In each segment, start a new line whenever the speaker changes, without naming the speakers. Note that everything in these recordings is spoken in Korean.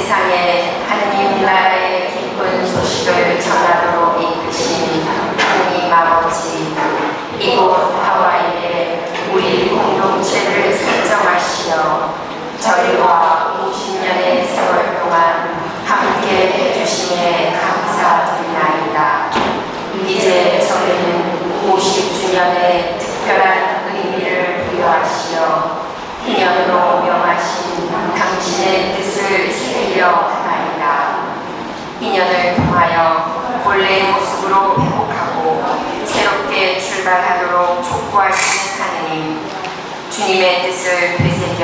세상에 하느님 나라의 기쁜 소식을 전하도록 이끄신 하느님 아버지, 이곳 하와이에 우리 공동체를 선정하시어 저희와 50년의 세월 동안 함께 해주심에 감사드리나이다. 이제 저희는 50주년의 특별한 의미를 부여하시어 인연으로 명하신 당신의 뜻을 새기려 하나이다. 인연을 통하여 본래의 모습으로 회복하고 새롭게 출발하도록 촉구하시는 하느님, 주님의 뜻을 되새겨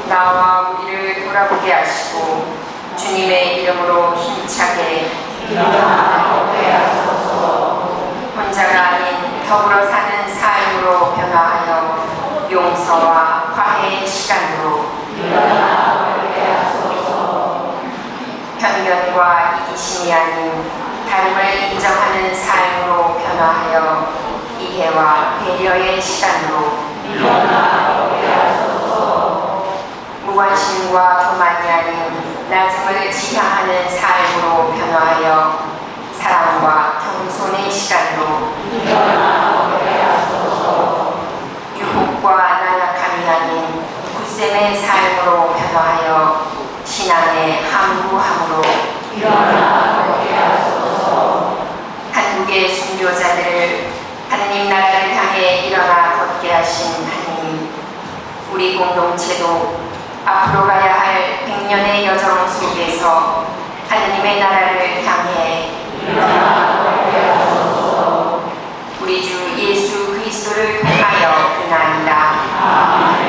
나와 우리를 돌아보게 하시고 주님의 이름으로 힘차게 일어나게 하소서. 혼자가 아닌 더불어 사는 삶으로 변화하여 용서와 화해의 시간으로 일어나게 하소서. 편견과 이기심이 아닌 다름을 인정하는 삶으로 변화하여 이해와 배려의 시간으로 일어나게 하소서. 무관심과 교만이 아닌 낮음을 지향하는 삶으로 변화하여 사랑과 겸손의 시간으로 일어나게 하소서. 유혹과 나약함이 아닌 굳셈의 삶으로 변화하여 신앙의 항구함으로 일어나게 하소서. 한국의 순교자들을 하느님 나라를 향해 일어나 걷게 하신 하느님, 우리 공동체도 앞으로 가야 할 100년의 여정 속에서 하느님의 나라를 향해 일어나게 하소서. 우리 주 예수 그리스도를 통하여 그나이다. 아멘.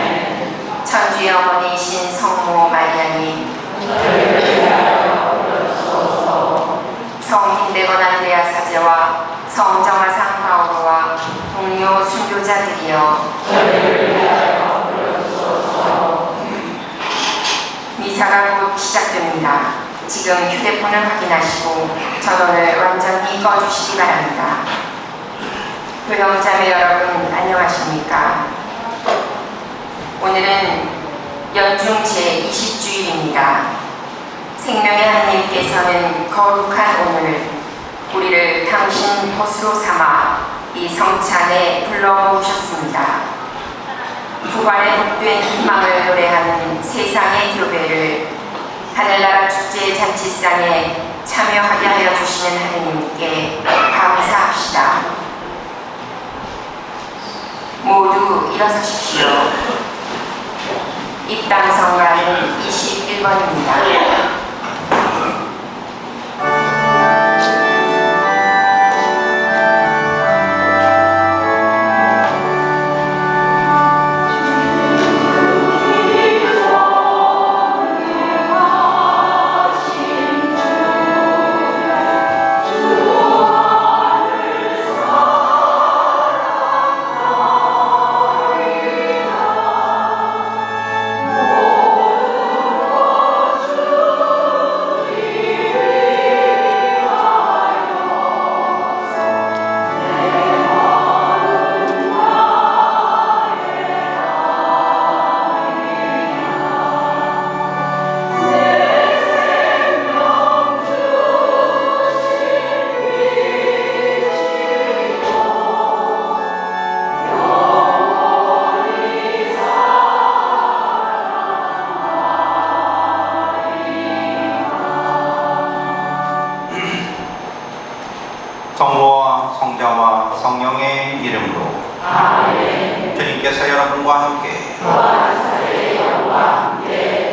천주의 어머니이신 성모 마리아님, 저희를 위하여 부르소서. 성 김대건 안드레아 사제와 성 정화상 바오로와 동료 순교자들이여, 저희를 위하여 부르소서. 미사가 곧 시작됩니다. 지금 휴대폰을 확인하시고 전원을 완전히 꺼주시기 바랍니다. 교형자매 여러분, 안녕하십니까? 오늘은 연중 제20주일입니다. 생명의 하나님께서는 거룩한 오늘 우리를 당신 벗으로 삼아 이 성찬에 불러 모으셨습니다. 부활의 복된 희망을 노래하는 세상의 교배를 하늘나라 축제의 잔치상에 참여하게 하여 주시는 하느님께 감사합시다. 모두 일어서십시오. 입당 성가는 21번입니다.
성부와 성자와 성령의 이름으로 아멘. 주님께서 여러분과 함께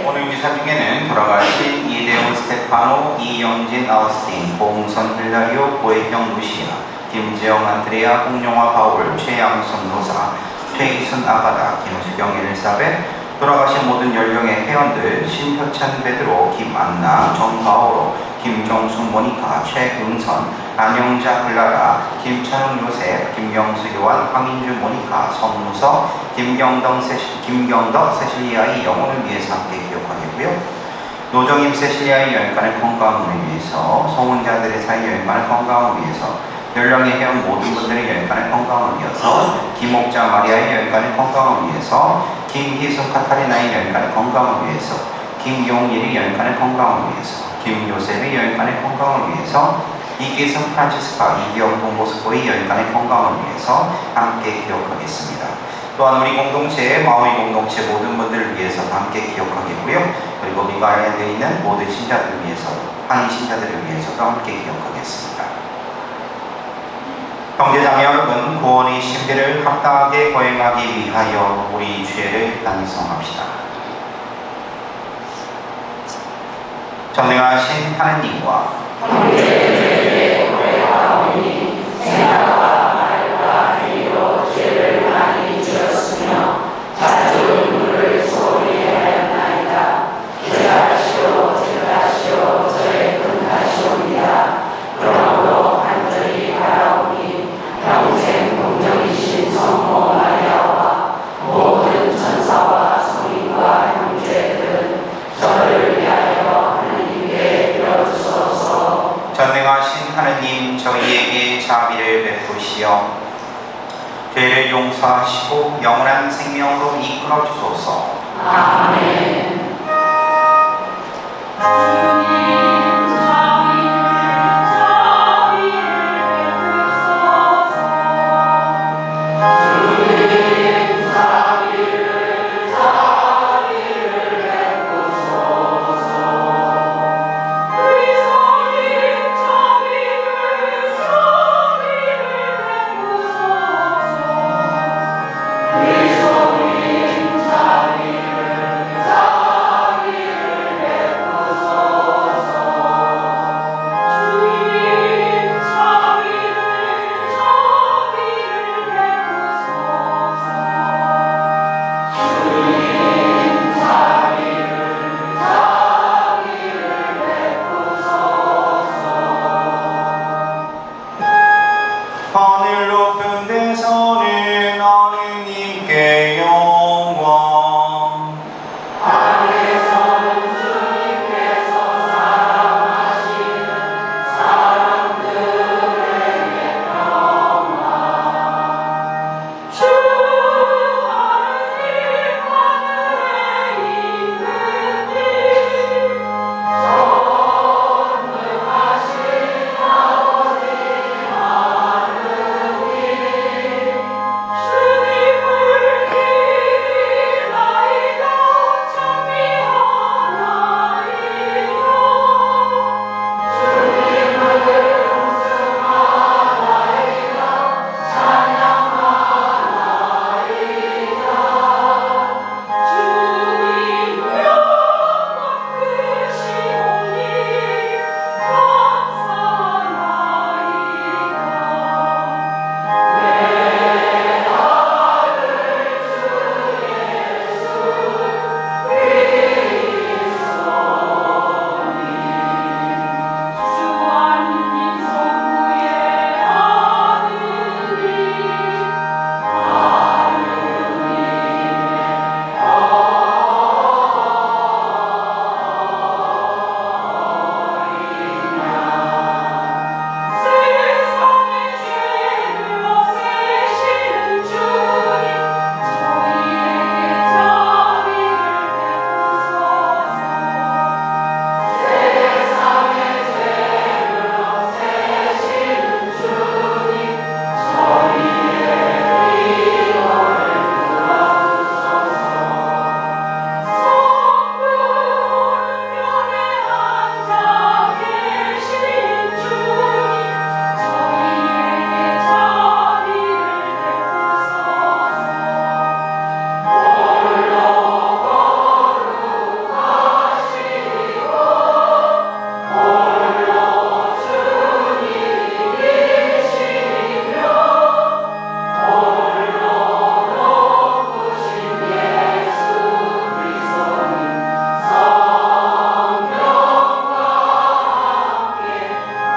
오늘 미사 중에는 돌아가신 이대훈 스테파노, 이영진 아우스틴, 봉선 힐라리오, 고혜경 루시아, 김지영 안드레아, 홍용화 바울, 최양선 노사, 최희순 아가다, 김수경 엘리사벳, 돌아가신 모든 연령의 회원들 신효찬 베드로, 김안나, 정바오로, 김정숙 모니카, 최응선, 안영자 글라라, 김찬웅 요셉, 김경수 요한, 황인주 모니카, 성무석, 김경덕 세실리아의 영혼을 위해서 함께 기억하겠고요. 노정임 세실리아의 여행간의 건강을 위해서, 소문자들의 사이 여행간의 건강을 위해서, 연령의 회원 모든 분들의 여행간의 건강을 위해서, 김옥자 마리아의 여행간의 건강을 위해서, 김희순 카타리나의 여행간의 건강을 위해서, 김용일의 여인간의 건강을 위해서, 김요셉의 여인간의 건강을 위해서, 이기승 프란치스카, 이기영 동보스코의 여인간의 건강을 위해서 함께 기억하겠습니다. 또한 우리 공동체의 마오이 공동체 모든 분들을 위해서 함께 기억하겠고요. 그리고 미가엘에 있는 모든 신자들을 위해서, 한인 신자들을 위해서도 함께 기억하겠습니다. 형제자매 여러분, 구원의 신비를 합당하게 거행하기 위하여 우리 죄를 반성합시다. 전능하신 하느님과
형제들에게 고백하오니 생각과 말과 행위로 죄를 많이 지었으며 자주 눈물을 소홀히 하였나이다. 제가시오 저의 끔하시옵니다. 그러므로 간절히 바라오니 평생 공정이신 성모 마리아와 모든 천사와 성인과 형제들은 저를 위하여 하느님께 빌어주소서.
전능하신 하느님, 저희에게 자비를 베푸시어 죄를 용서하시고 영원한 생명으로 이끌어 주소서.
아멘.
하늘 높은 데서는 하느님께 영광,
하늘에서는 주님께서 사랑하시는 사람들에게 평화. 주 하느님 하늘에 있는 이 전능하신 아버지 하느님, 주님을 기리나이다. 찬미하나이다. 주님을 우승하나이다. 찬양하나이다. 주님 영광 크시오니 주하느님 성부의 아들이 세상의 죄를 없애시는 주님, 저희에게 자비를 베푸소서. 세상의 죄를 없애시는 주님, 저희의 기도를 들어주소서. 성부 오른편에 앉아 계신 주님, 저희에게 자비를 베푸소서. 홀로 거룩하시고 홀로 주님이시며 홀로 높으신 예수 그리스도님, 성령과 함께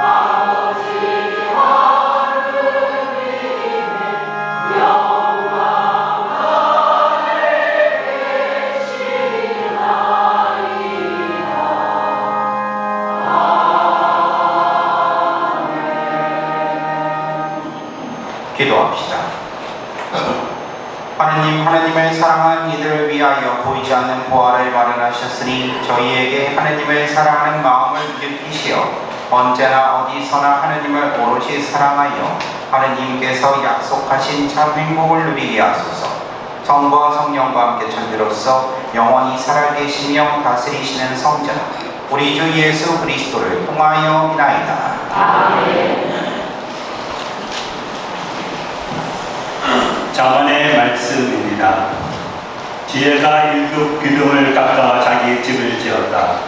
아버지 하느님의
기도합시다. 하느님을 사랑하는 이들을 위하여 보이지 않는 보화를 마련하셨으니 저희에게 하느님을 사랑하는 마음을 일으키시어 언제나 어디서나 하느님을 오롯이 사랑하여 하느님께서 약속하신 참 행복을 누리게 하소서. 성부와 성령과 함께 천주로서 영원히 살아계시며 다스리시는 성자 우리 주 예수 그리스도를 통하여 이나이다.
아멘.
자만의 말씀입니다. 지혜가 일급 기둥을 깎아 자기 집을 지었다.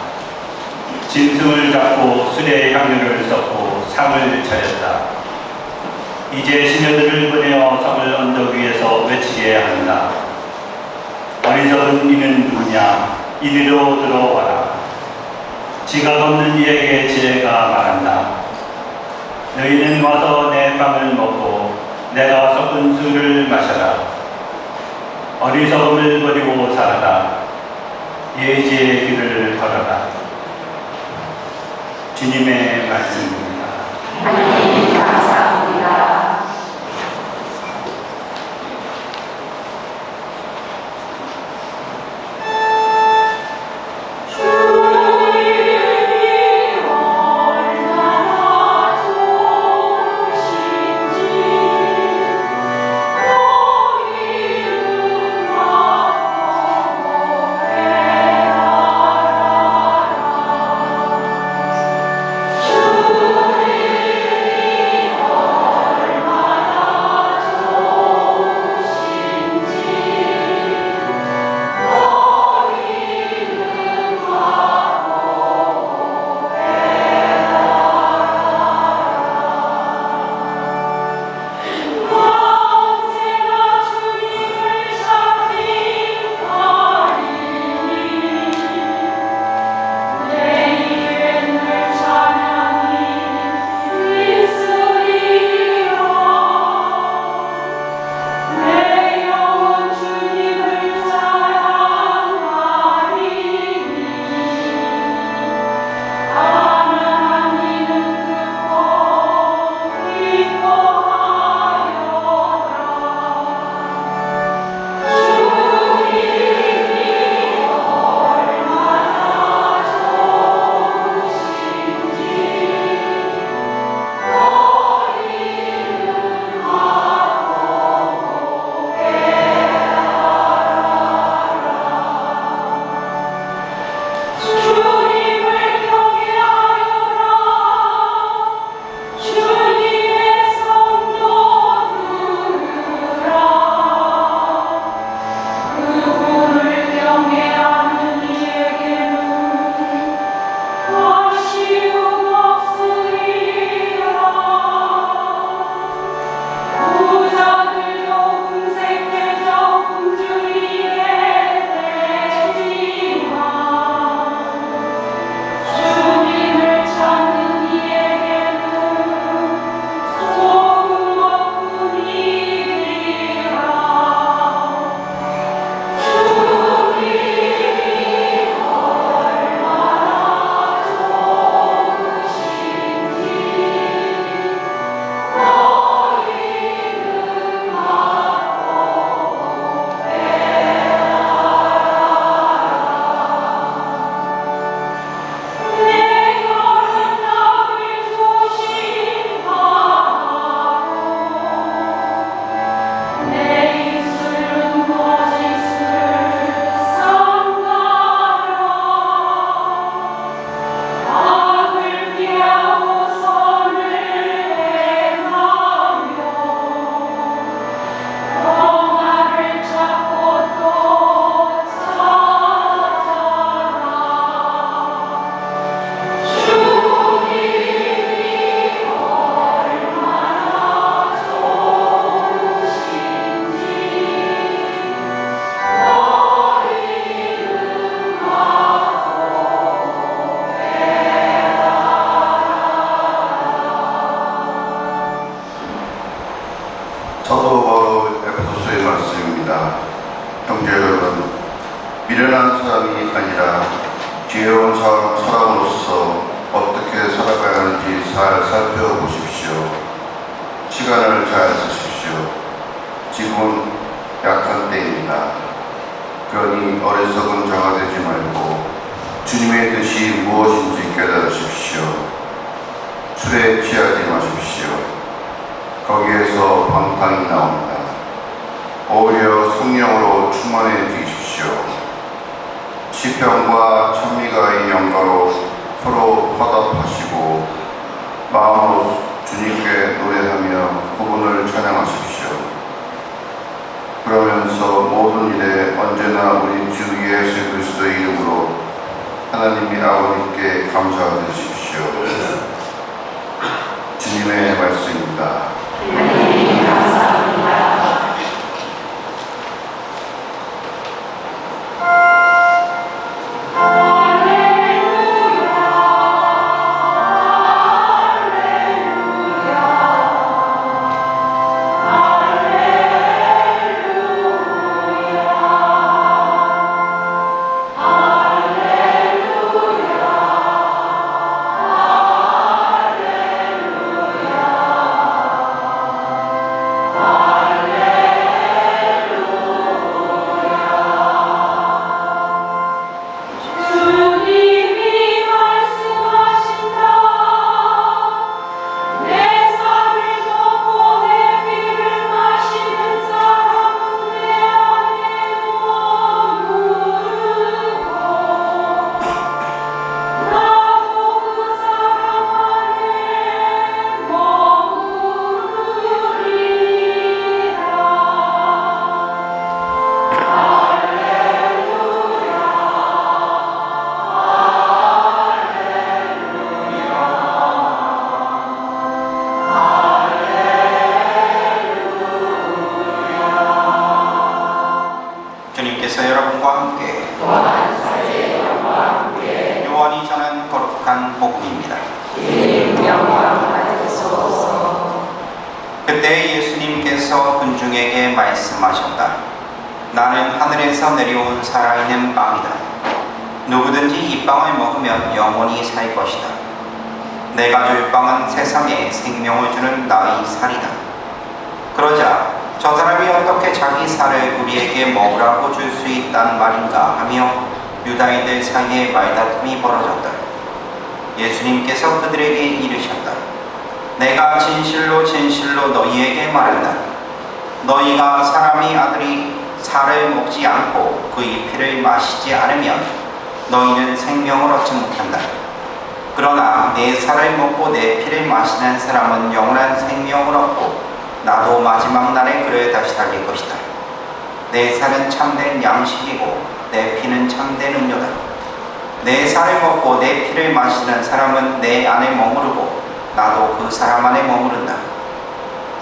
짐승을 잡고 수레의 향유를 섞고 상을 차렸다. 이제 시녀들을 보내어 성을 언덕 위에서 외치게 한다. 어리석은 이는 누구냐? 이리로 들어와라. 지각 없는 이에게 지혜가 말한다. 너희는 와서 내 빵을 먹고 내가 섞은 술을 마셔라. 어리석음을 버리고 살아라. 예지의 길을 걸어라. 주님의 말씀입니다.
하느님 감사합니다.
미련한 사람이 아니라 지혜로운 사람으로서 어떻게 살아가야 하는지 잘 살펴보십시오. 시간을 잘 쓰십시오. 지금은 약한 때입니다. 그러니 어리석은 자가 되지 말고 주님의 뜻이 무엇인지 깨달으십시오. 술에 취하지 마십시오. 거기에서 방탕이 나옵니다. 오히려 성령으로 충만해지십시오. 시편과 찬미가의 연가로 서로 화답하시고 마음으로 주님께 노래하며 그분을 찬양하십시오. 그러면서 모든 일에 언제나 우리 주 예수 그리스도의 이름으로 하나님의 아버님께 감사드리십시오. 주님의 말씀입니다.
하나님 감사합니다.
주님께서 여러분과 함께 요한이 전한 거룩한 복음입니다.
영광 받으소서.
그때 예수님께서 군중에게 말씀하셨다. 나는 하늘에서 내려온 살아있는 빵이다. 누구든지 이 빵을 먹으면 영원히 살 것이다. 내가 줄 빵은 세상에 생명을 주는 나의 살이다. 그러자 저 사람이 어떻게 자기 살을 우리에게 먹으라고 줄 수 있단 말인가 하며 유다인들 사이에 말다툼이 벌어졌다. 예수님께서 그들에게 이르셨다. 내가 진실로 진실로 너희에게 말한다. 너희가 사람의 아들이 살을 먹지 않고 그의 피를 마시지 않으면 너희는 생명을 얻지 못한다. 그러나 내 살을 먹고 내 피를 마시는 사람은 영원한 생명을 얻고 나도 마지막 날에 그를 다시 살릴 것이다. 내 살은 참된 양식이고 내 피는 참된 음료다. 내 살을 먹고 내 피를 마시는 사람은 내 안에 머무르고 나도 그 사람 안에 머무른다.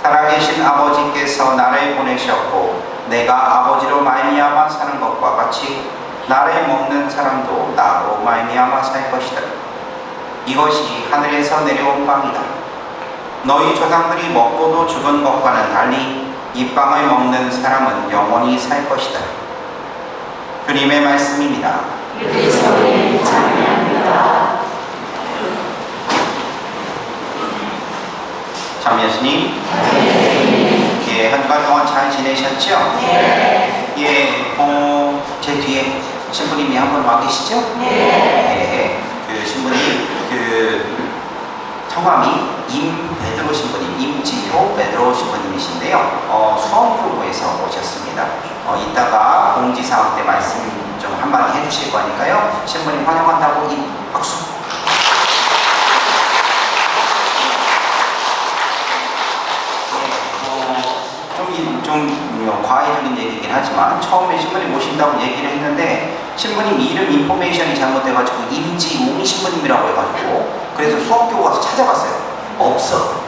살아계신 아버지께서 나를 보내셨고 내가 아버지로 말미암아 사는 것과 같이 나를 먹는 사람도 나로 말미암아 살 것이다. 이것이 하늘에서 내려온 빵이다. 너희 조상들이 먹고도 죽은 것과는 달리 이 빵을 먹는 사람은 영원히 살 것이다. 주님의 말씀입니다.
그리스도님 찬양합니다.
참 예수님, 예, 한 주간 동안 잘 지내셨죠?
네.
예, 제 뒤에 신부님이 한 분 와 계시죠?
네.
예, 그 신부님, 성함이 임베드로 신부님, 임지호 베드로 신부님이신데요. 수원교구에서 오셨습니다. 이따가 공지사항 때 말씀 좀 한마디 해주실 거니까요. 신부님 환영한다고 박수. 좀 과외적인 얘기이긴 하지만 처음에 신부님 모신다고 얘기를 했는데 신부님 이름 인포메이션이 잘못돼가지고 임지웅 신부님이라고 해가지고 그래서 수업교 가서 찾아봤어요. 없어.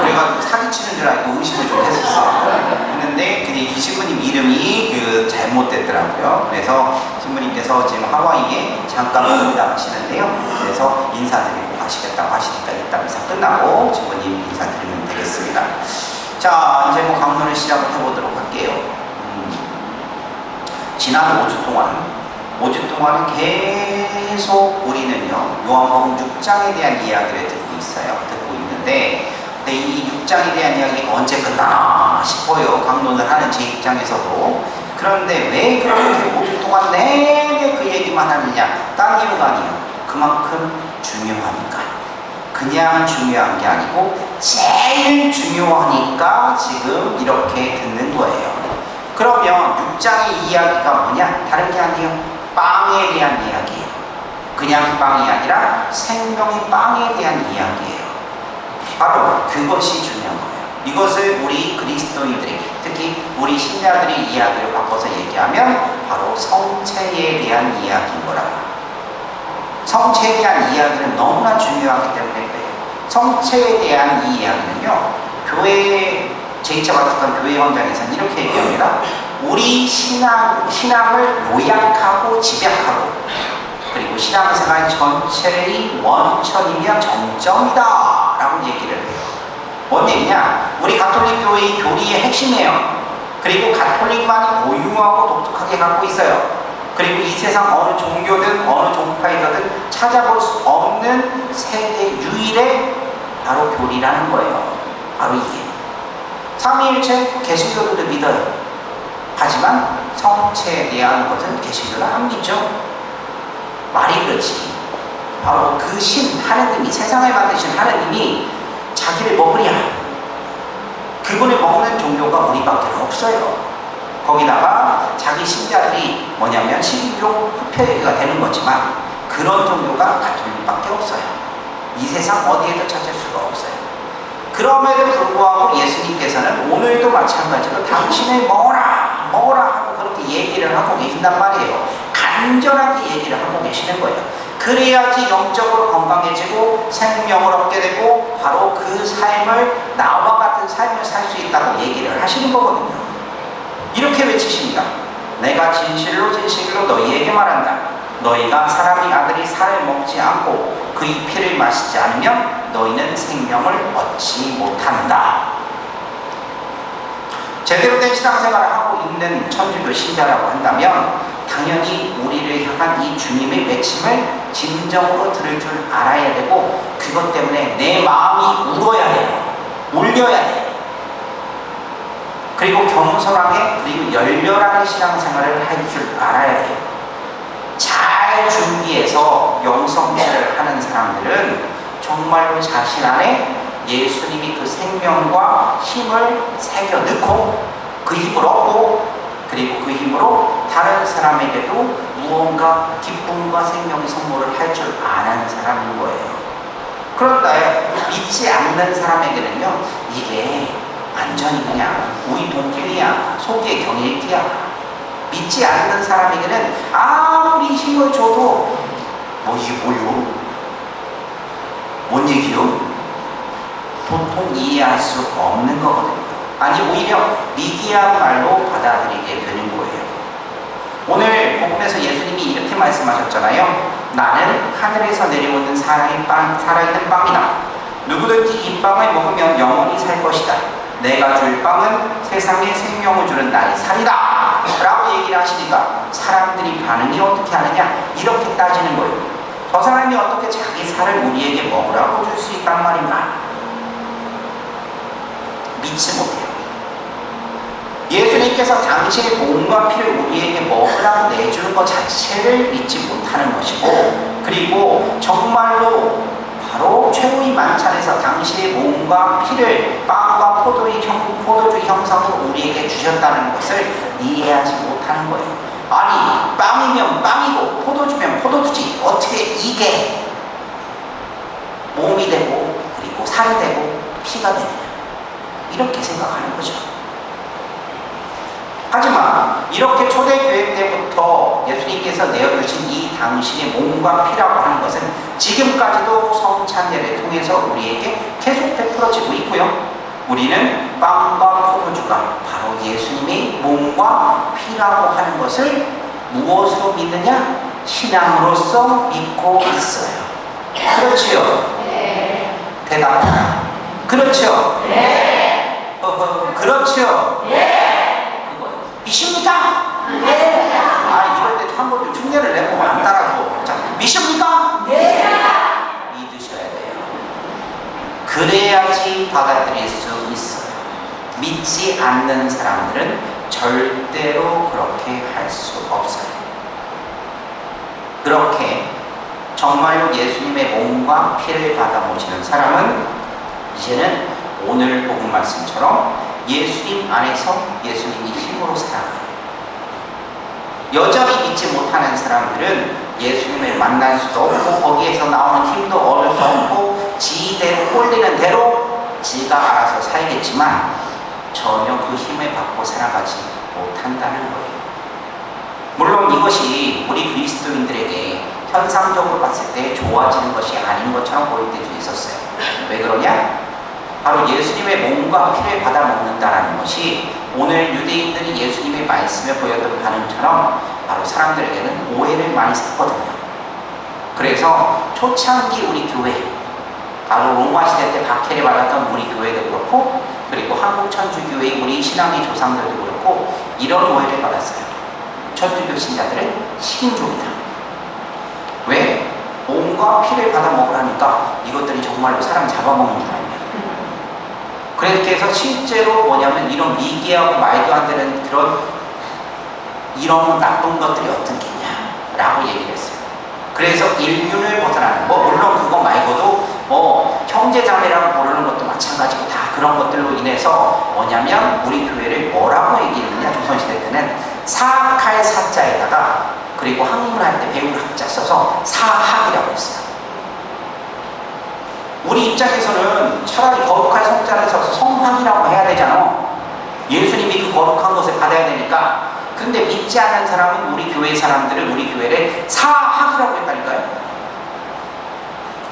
그래가지고 사기치는 줄 알고 의심을 좀 했었어. 했는데 근데 이 신부님 이름이 잘못됐더라고요. 그래서 신부님께서 지금 하와이에 잠깐 오다 하시는데요. 그래서 인사드리고 가시겠다고 하시니까 이따 미사 끝나고 신부님 인사드리면 되겠습니다. 자, 이제 강론을 시작을 해보도록 할게요. 지난 5주 동안 계속 우리는요 요한복음 6장에 대한 이야기를 듣고 있는데 근데 이 6장에 대한 이야기가 언제 끝나나 싶어요. 강론을 하는 제 입장에서도. 그런데 왜 그렇게 5주 동안 내내 그 얘기만 하느냐? 딴 이유가 아니에요. 그만큼 중요하니까. 그냥 중요한 게 아니고 제일 중요하니까 지금 이렇게 듣는 거예요. 그러면 6장의 이야기가 뭐냐? 다른 게 아니에요. 빵에 대한 이야기예요. 그냥 빵이 아니라 생명의 빵에 대한 이야기예요. 바로 그것이 중요한 거예요. 이것을 우리 그리스도인들이, 특히 우리 신자들이 이야기를 바꿔서 얘기하면 바로 성체에 대한 이야기인 거라. 성체에 대한 이야기는 너무나 중요하기 때문에 그래요. 성체에 대한 이 이야기는요, 교회, 제2차 바티칸 교회 현장에서는 이렇게 얘기합니다. 우리 신앙을 요약하고 집약하고, 그리고 신앙생활 전체의 원천이며 정점이다 라고 얘기를 해요. 뭔 얘기냐? 우리 가톨릭 교회의 교리의 핵심이에요. 그리고 가톨릭만이 고유하고 독특하게 갖고 있어요. 그리고 이 세상 어느 종교든 어느 종파에서든 찾아볼 수 없는 세계 유일의 바로 교리라는 거예요. 바로 이게 삼위일체 개신교들도 믿어요. 하지만 성체에 대한 것은 개신교는 안 믿죠. 말이 그렇지. 바로 그 신, 하느님이, 세상을 만드신 하느님이 자기를 먹으랴. 그분을 먹는 종교가 우리밖에 없어요. 거기다가 자기 신자들이 뭐냐면 신종 흡혈귀가 되는 거지만 그런 종교가 가톨릭밖에 없어요. 이 세상 어디에도 찾을 수가 없어요. 그럼에도 불구하고 예수님께서는 오늘도 마찬가지로 당신을 먹어라 하고 그렇게 얘기를 하고 계신단 말이에요. 간절하게 얘기를 하고 계시는 거예요. 그래야지 영적으로 건강해지고 생명을 얻게 되고 바로 그 삶을, 나와 같은 삶을 살 수 있다고 얘기를 하시는 거거든요. 이렇게 외치십니다. 내가 진실로 진실로 너희에게 말한다. 너희가 사람의 아들이 살을 먹지 않고 그의 피를 마시지 않으면 너희는 생명을 얻지 못한다. 제대로 된 신앙생활을 하고 있는 천주교 신자라고 한다면 당연히 우리를 향한 이 주님의 외침을 진정으로 들을 줄 알아야 되고, 그것 때문에 내 마음이 울어야 돼요. 울려야 돼요. 그리고 겸손하게 그리고 열렬하게 신앙생활을 할 줄 알아야 돼요. 잘 준비해서 영성체를 하는 사람들은 정말로 자신 안에 예수님이 그 생명과 힘을 새겨 넣고 그 힘을 얻고, 그리고 그 힘으로 다른 사람에게도 무언가 기쁨과 생명의 선물을 할 줄 아는 사람인 거예요. 그런데 믿지 않는 사람에게는요, 이게 완전히 그냥 우리 동길이야, 속의 경일기야. 믿지 않는 사람에게는 아무리 힘을 줘도 뭐 이게 뭐요? 뭔 얘기요? 도통 이해할 수 없는 거거든요. 아니 오히려 미개한 말로 받아들이게 되는 거예요. 오늘 복음에서 예수님이 이렇게 말씀하셨잖아요. 나는 하늘에서 내려오는 살아있는 빵이다. 누구든지 이 빵을 먹으면 영원히 살 것이다. 내가 줄 빵은 세상에 생명을 주는 나의 살이다 라고 얘기를 하시니까 사람들이 반응이 어떻게 하느냐, 이렇게 따지는 거예요. 저 사람이 어떻게 자기 살을 우리에게 먹으라고 줄 수 있단 말인가? 믿지 못해요. 예수님께서 당신의 몸과 피를 우리에게 먹으라고 내주는 것 자체를 믿지 못하는 것이고, 그리고 정말로 바로 최후의 만찬에서 당신의 몸과 피를 빵과 포도주 형상으로 우리에게 주셨다는 것을 이해하지 못하는 거예요. 아니 빵이면 빵이고 포도주면 포도주지 어떻게 이게 몸이 되고 그리고 살이 되고 피가 되느냐, 이렇게 생각하는 거죠. 하지만 이렇게 초대교회 때부터 예수님께서 내어주신 이 당신의 몸과 피라고 하는 것은 지금까지도 성찬례를 통해서 우리에게 계속 베풀어지고 있고요. 우리는 빵과 포도주가 바로 예수님의 몸과 피라고 하는 것을 무엇으로 믿느냐? 신앙으로서 믿고 있어요. 그렇지요? 네. 대답하라. 그렇죠? 네. 그렇죠? 네. 믿습니까? 네. 이럴 때 한 번 좀 흉내를 내고 안 따라고. 자, 믿습니까? 네. 믿으셔야 돼요. 그
그래야지 받아들일 수 있어요. 믿지 않는 사람들은 절대로 그렇게 할 수 없어요. 그렇게 정말로 예수님의 몸과 피를 받아 모시는 사람은 이제는 오늘 복음 말씀처럼 예수님 안에서 예수님이 힘으로 살아가요. 여전히 믿지 못하는 사람들은 예수님을 만날 수도 없고 거기에서 나오는 힘도 얻을 수 없고 지대로 꼴리는 대로 지가 알아서 살겠지만 전혀 그 힘을 받고 살아가지 못한다는 거예요. 물론 이것이 우리 그리스도인들에게 현상적으로 봤을 때 좋아지는 것이 아닌 것처럼 보일 때도 있었어요. 왜 그러냐? 바로 예수님의 몸과 피를 받아 먹는다는 것이 오늘 유대인들이 예수님의 말씀에 보였던 반응처럼 바로 사람들에게는 오해를 많이 샀거든요. 그래서 초창기 우리 교회, 바로 로마 시대 때 박해를 받았던 우리 교회도 그렇고 그리고 한국 천주교회 우리 신앙의 조상들도 그렇고 이런 오해를 받았어요. 천주교 신자들은 식인종이다. 왜? 몸과 피를 받아 먹으라니까 이것들이 정말로 사람 잡아먹는 줄 알아요. 그렇게 해서 실제로 뭐냐면 이런 미개하고 말도 안 되는 이런 나쁜 것들이 어떻겠냐라고 얘기를 했어요. 그래서 인륜을 벗어나는 물론 그거 말고도 형제자매라고 부르는 것도 마찬가지고 다 그런 것들로 인해서 뭐냐면 우리 교회를 뭐라고 얘기했느냐 조선시대 때는 사악할 사자에다가 그리고 한국말 할 때 배운 학자 써서 사학이라고 했어요. 우리 입장에서는 차라리 거룩한 성자를 써서 성학이라고 해야 되잖아. 예수님이 그 거룩한 것을 받아야 되니까. 근데 믿지 않는 사람은 우리 교회 사람들은 우리 교회를 사학이라고 했다니까요.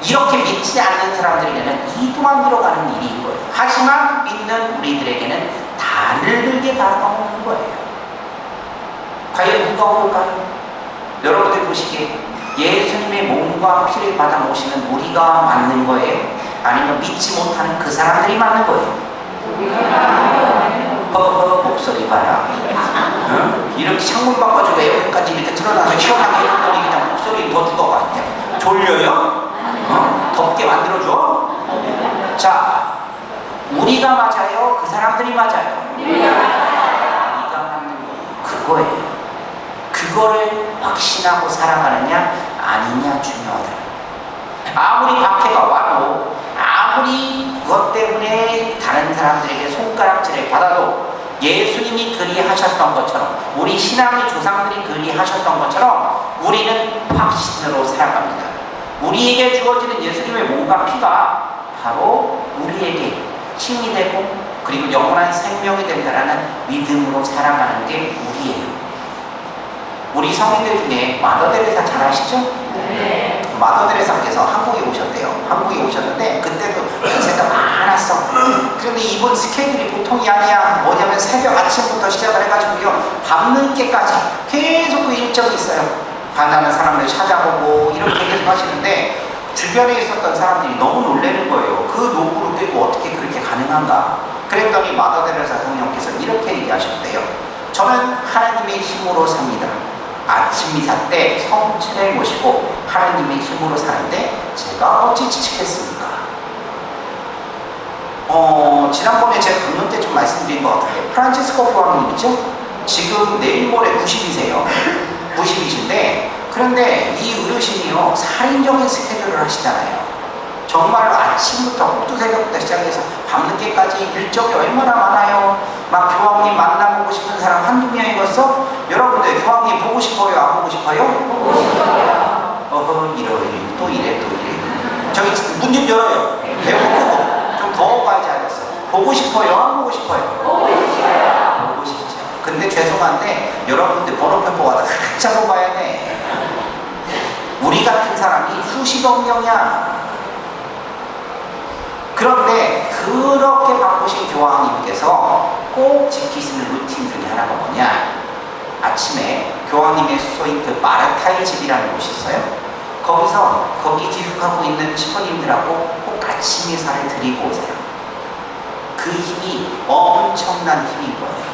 이렇게 믿지 않는 사람들에게는 이도 안 들어가는 일인 거예요. 하지만 믿는 우리들에게는 다르게 다가오는 거예요. 과연 누가 오를까요? 여러분들 보시기에 예수님의 몸과 피를 받아 모시는 우리가 맞는 거예요? 아니면 믿지 못하는 그 사람들이 맞는 거예요? 허허 목소리 봐라. 응? 이렇게 창문 바꿔주고 에어컨까지 이렇게 틀어놔서 시원하게 해줬더니 그냥 목소리 더 죽어가. 졸려요? 덥게 만들어줘? 자, 우리가 맞아요? 그 사람들이 맞아요? 우리가 맞는 거예요. 그거예요. 그거를 확신하고 살아가느냐 아니냐 중요하다. 아무리 박해가 와도 아무리 그것 때문에 다른 사람들에게 손가락질을 받아도 예수님이 그리하셨던 것처럼 우리 신앙의 조상들이 그리하셨던 것처럼 우리는 확신으로 살아갑니다. 우리에게 주어지는 예수님의 몸과 피가 바로 우리에게 힘이 되고 그리고 영원한 생명이 된다라는 믿음으로 살아가는 게 우리예요. 우리 성인들 중에 마더데레사 잘 아시죠? 네. 마더데레사께서 한국에 오셨대요. 한국에 오셨는데 그때도 연세가 많았어. 그런데 이번 스케줄이 보통이 아니야. 뭐냐면 새벽 아침부터 시작을 해가지고요 밤늦게까지 계속 그 일정이 있어요. 가난한 사람들 찾아보고 이렇게 계속 하시는데 주변에 있었던 사람들이 너무 놀라는 거예요. 그 노고를 떼고 어떻게 그렇게 가능한가? 그랬더니 마더데레사 성령께서 이렇게 얘기하셨대요. 저는 하나님의 힘으로 삽니다. 아침 미사 때 성체를 모시고 하나님의 힘으로 사는데 제가 어찌 지치겠습니까? 지난번에 제가 강론 때 좀 말씀드린 것 같아요. 프란치스코 교황님이죠? 지금 내일 모레 90이세요. 90이신데 그런데 이 어르신이요 살인적인 스케줄을 하시잖아요. 정말로 아침부터 꼭두새벽부터 시작해서 밤늦게까지 일정이 얼마나 많아요. 막 교황님 만나보고 싶은 사람 한두 명이겠어? 여러분들 교황님 보고 싶어요? 안 보고 싶어요? 보고 싶어요. 이래 또 이래. 저기 문 좀 열어요. 배고프고 좀 더워봐야지 알겠어. 보고 싶어요? 안 보고 싶어요? 보고 싶어요. 보고 싶죠. 근데 죄송한데 여러분들 번호표 뽑아서 한참 봐야 돼. 우리 같은 사람이 수십억 명이야. 그런데 그렇게 바쁘신 교황님께서 꼭 지키시는 루틴 중에 하나가 뭐냐? 아침에 교황님의 수소인 그 마르타의 집이라는 곳이 있어요. 거기 기숙하고 있는 신부님들하고 꼭 아침 예사를 드리고 오세요. 그 힘이 엄청난 힘인 거예요.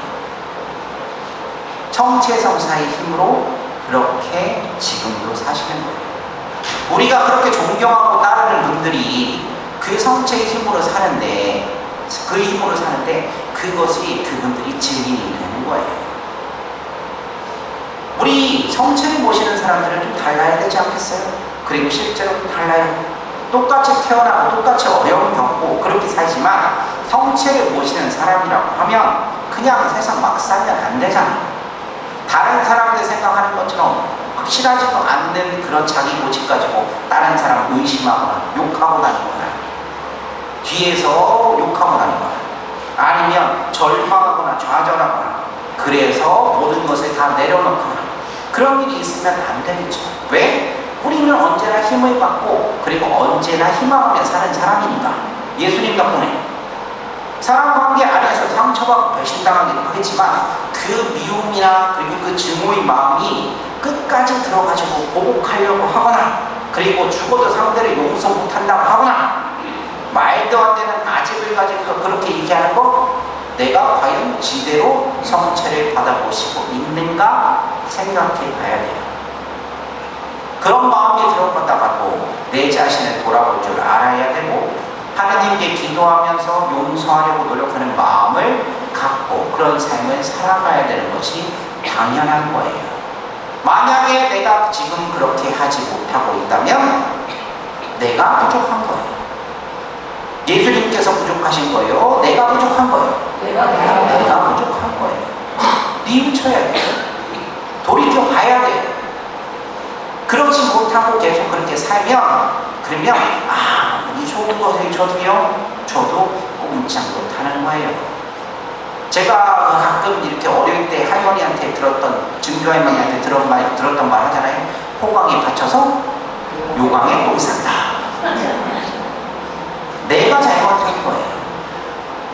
청채성사의 힘으로 그렇게 지금도 사시는 거예요. 우리가 그렇게 존경하고 따르는 분들이 그 그 성체의 힘으로 사는데 그것이 그분들이 증인이 되는 거예요. 우리 성체를 모시는 사람들은 좀 달라야 되지 않겠어요? 그리고 실제로 좀 달라요. 똑같이 태어나고 똑같이 어려움 겪고 그렇게 살지만 성체를 모시는 사람이라고 하면 그냥 세상 막 살면 안 되잖아요. 다른 사람들 생각하는 것처럼 확실하지도 않는 그런 자기 고집 가지고 다른 사람 의심하거나 욕하고 다니거나 뒤에서 욕하고 다니거나 아니면 절망하거나 좌절하거나 그래서 모든 것을 다 내려놓거나 그런 일이 있으면 안 되겠죠. 왜? 우리는 언제나 힘을 받고 그리고 언제나 희망하며 사는 사람이니까. 예수님 덕분에 사랑관계 안에서 상처받고 배신당하기도 하겠지만 그 미움이나 그리고 그 증오의 마음이 끝까지 들어가지고 보복하려고 하거나 그리고 죽어도 상대를 용서 못한다고 하거나 말도 안 되는 아집을 가지고 그렇게 얘기하는 거 내가 과연 지대로 성체를 받아보시고 있는가 생각해 봐야 돼요. 그런 마음이 들어갔다가도 내 자신을 돌아볼 줄 알아야 되고 하나님께 기도하면서 용서하려고 노력하는 마음을 갖고 그런 삶을 살아가야 되는 것이 당연한 거예요. 만약에 내가 지금 그렇게 하지 못하고 있다면 내가 부족한 거예요. 예수님께서 부족하신 거예요? 내가 부족한 거예요? 내가 부족한 거예요. 뉘우쳐야 돼요. 돌이켜 봐야 돼요. 그렇지 못하고 계속 그렇게 살면 그러면 이 좋은 것을 저도 꼼짝 못하는 거예요. 제가 가끔 이렇게 어릴 때 할머니한테 들었던 증조 할머니한테 들었던 말 하잖아요. 호강에 받쳐서 요강에 못 산다. 내가 잘못한 거예요.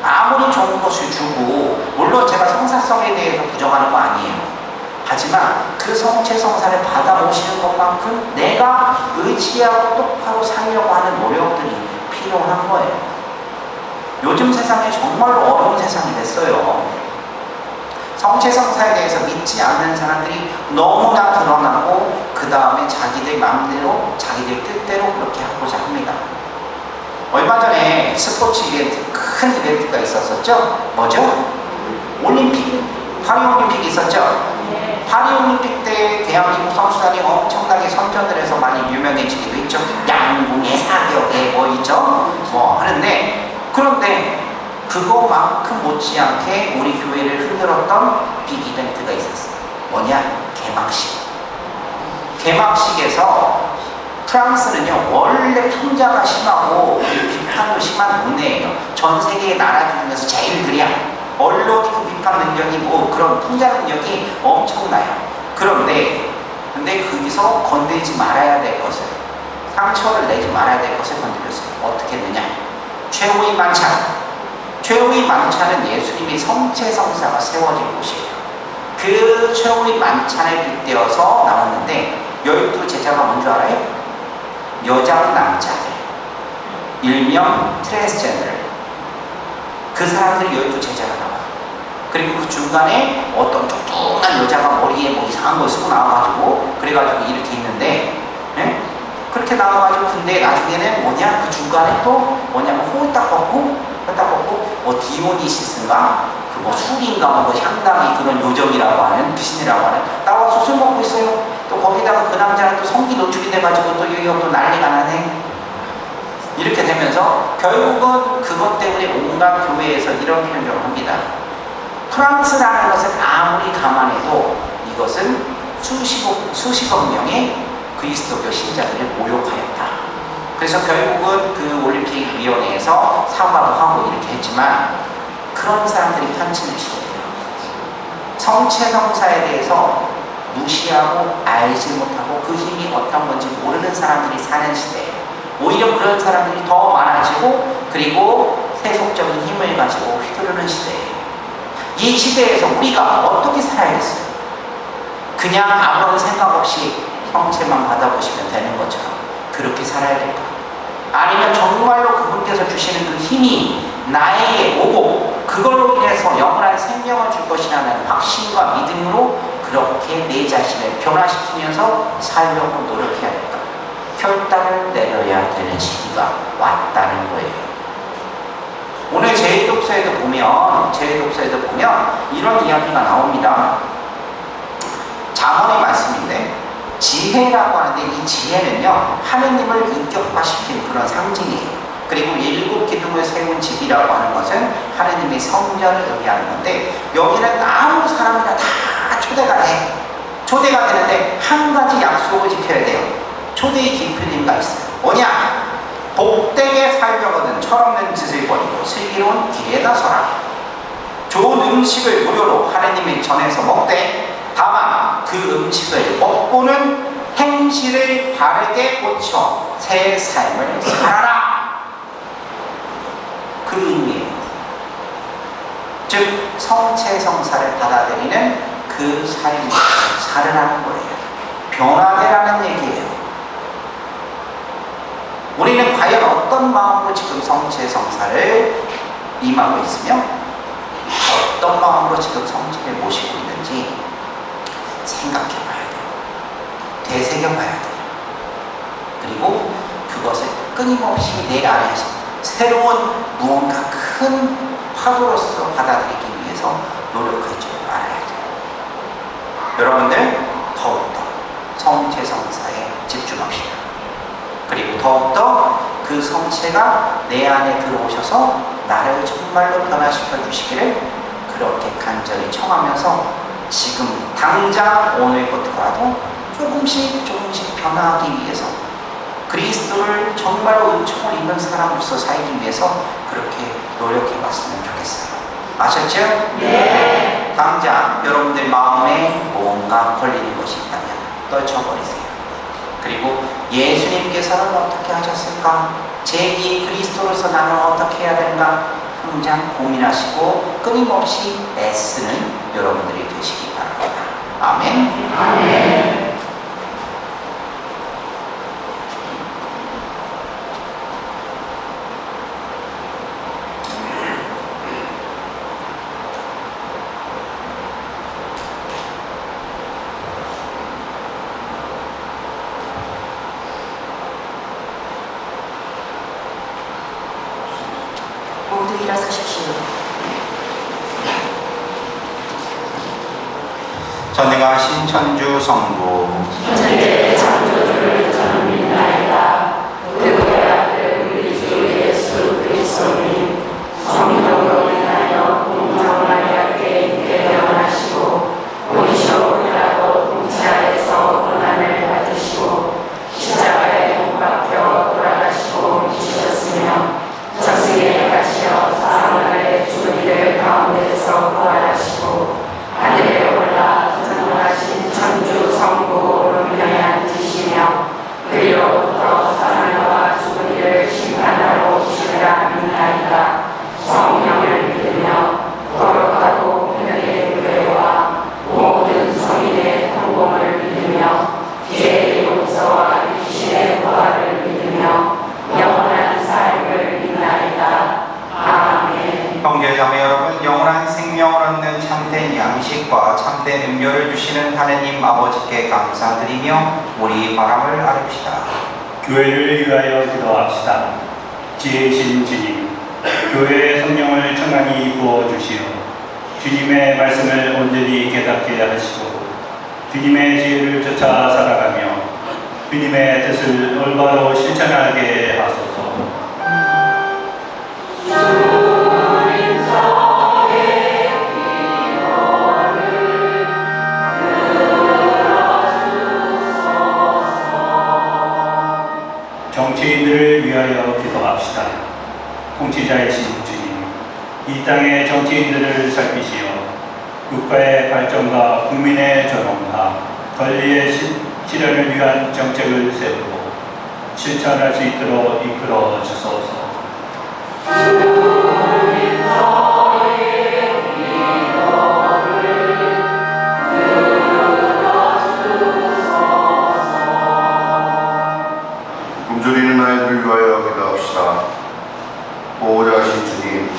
아무리 좋은 것을 주고 물론 제가 성사성에 대해서 부정하는 거 아니에요. 하지만 그 성체 성사를 받아오시는 것만큼 내가 의지하고 똑바로 살려고 하는 노력들이 필요한 거예요. 요즘 세상에 정말로 어려운 세상이 됐어요. 성체 성사에 대해서 믿지 않는 사람들이 너무나 드러나고 그 다음에 자기들 마음대로 자기들 뜻대로 그렇게 하고자 합니다. 얼마 전에 스포츠 이벤트, 큰 이벤트가 있었었죠? 뭐죠? 올림픽, 파리올림픽이 있었죠? 파리올림픽 때 대한민국 선수단이 엄청나게 선전을 해서 많이 유명해지기도 했죠. 양궁에 사격에 뭐 있죠? 뭐 하는데 그런데 그거만큼 못지않게 우리 교회를 흔들었던 빅 이벤트가 있었어요. 뭐냐? 개막식. 개막식에서 프랑스는요 원래 풍자가 심하고 비판도 심한 동네예요. 전 세계의 나라 중에서 제일 그래요. 언론이 그 비판 능력이 뭐 그런 풍자 능력이 엄청나요. 근데 거기서 건들지 말아야 될 것을 상처를 내지 말아야 될 것을 건드렸어요. 어떻게 했느냐? 최후의 만찬. 최후의 만찬은 예수님의 성체 성사가 세워진 곳이에요. 그 최후의 만찬에 빗대어서 나왔는데 12 제자가 뭔지 알아요? 여자 남자들 일명 트랜스젠더 그 사람들이 12 제자가 나와요. 그리고 그 중간에 어떤 뚱뚱한 여자가 머리에 뭐 이상한 걸 쓰고 나와가지고 그래가지고 이렇게 있는데 그렇게 나와가지고 근데 나중에는 뭐냐 그 중간에 또 뭐냐면 홀딱 걷고 뭐 디오니시스인가 그 뭐 술인가 뭐 향당이 그런 요정이라고 하는 귀신이라고 하는 나와서 술 먹고 있어요. 또 거기다가 그 남자는 또 성기 노출이 돼가지고 또 여기가 또 난리가 나네. 이렇게 되면서 결국은 그것 때문에 온갖 교회에서 이런 표현을 합니다. 프랑스라는 것은 아무리 감안해도 이것은 수십억 명의 그리스도교 신자들을 모욕하였다. 그래서 결국은 그 올림픽위원회에서 사과도 하고 이렇게 했지만 그런 사람들이 편치는 시대예요. 성체 성사에 대해서 무시하고 알지 못하고 그 힘이 어떤 건지 모르는 사람들이 사는 시대예요. 오히려 그런 사람들이 더 많아지고 그리고 세속적인 힘을 가지고 휘두르는 시대예요. 이 시대에서 우리가 어떻게 살아야겠어요? 그냥 아무런 생각 없이 성체만 받아보시면 되는 것처럼 그렇게 살아야 될까? 아니면 정말로 그분께서 주시는 그 힘이 나에게 오고 그걸로 인해서 영원한 생명을 줄 것이라는 확신과 믿음으로 그렇게 내 자신을 변화시키면서 살려고 노력해야 될까? 결단을 내려야 되는 시기가 왔다는 거예요. 오늘 제1독서에도 보면 이런 이야기가 나옵니다. 잠언의 말씀인데 지혜라고 하는데 이 지혜는요 하느님을 인격화시킨 그런 상징이에요. 그리고 7 기둥을 세운 집이라고 하는 것은 하느님의 성전을 의미하는 건데 여기는 아무 사람이나 다 초대가 되는데 한 가지 약속을 지켜야 돼요. 초대의 깊은 의미가 있어요. 뭐냐? 복되게 살려거든 철없는 짓을 버리고 슬기로운 길에다 서라. 좋은 음식을 무료로 하느님의 전에서 먹되 다만 그 음식을 먹고는 행실을 바르게 고쳐 새 삶을 살아라. 그 의미예요. 즉 성체성사를 받아들이는 그 삶을 살으라는 거예요. 변화되라는 얘기예요. 우리는 과연 어떤 마음으로 지금 성체성사를 임하고 있으며 어떤 마음으로 지금 성체를 모시고 있는지 생각해 봐야 돼요. 되새겨 봐야 돼요. 그리고 그것을 끊임없이 내 안에서 새로운 무언가 큰 파도로서 받아들이기 위해서 노력할 줄 알아야 돼요. 여러분들 더욱더 성체성사에 집중합시다. 그리고 더욱더 그 성체가 내 안에 들어오셔서 나를 정말로 변화시켜 주시기를 그렇게 간절히 청하면서 지금 당장 오늘부터라도 조금씩 변화하기 위해서 그리스도를 정말로 은총을 입는 사람으로서 살기 위해서 그렇게 노력해 봤으면 좋겠어요. 아셨죠?
네.
당장 여러분들 마음에 뭔가 걸리는 것이 있다면 떨쳐버리세요. 그리고 예수님께서는 어떻게 하셨을까? 제2 그리스도로서 나는 어떻게 해야 되는가? 당장 고민하시고 끊임없이 애쓰는 여러분들이 되시기 바랍니다. 아멘.
아멘.
모두 일어서십시오.
전능하신 천주 성부
천재 창조주를 저는 믿나이다. 그의 아들 우리 주 예수 그리스도님 성령으로 인하여 공정 마리아께 있게 태어나시고 본시오 피라도 통치하에서 고난을 받으시고 십자가에 못 박혀 돌아가시고 미치셨으며 저승에 가시어 사흘에 죽은 이들 가운데서 부활하시고 하늘에 올라 전능하신 천주 성부 오른편에 앉으시며 그리로부터 사람과 죽은 이를 심판하러 오시리라 믿나이다. 성령을 믿으며 거룩하고 분명의 교회와 모든 성인의 통공을 믿으며 죄의 용서와 육신의 부활을 믿으며 영원한 삶을 믿나이다. 아멘.
형제자매 여러분, 영원한 생명을 얻는 참된 양식과 참된 음료를 주시는 하느님 아버지께 감사드리며 우리 바람을 아릅시다.
교회를 위하여 기도합시다. 지혜이신 주님, 교회의 성령을 충만히 부어주시어 주님의 말씀을 온전히 깨닫게 하시고 주님의 지혜를 쫓아 살아가며 주님의 뜻을 올바로 실천하게 하소서. 정치인들을 위하여 기도합시다. 통치자이신 주님, 이 땅의 정치인들을 살피시어 국가의 발전과 국민의 존엄과 권리의 실현을 위한 정책을 세우고 실천할 수 있도록 이끌어 주소서.
굶주리는 아이들을 위하여 기도합시다. 보호자이신 주님,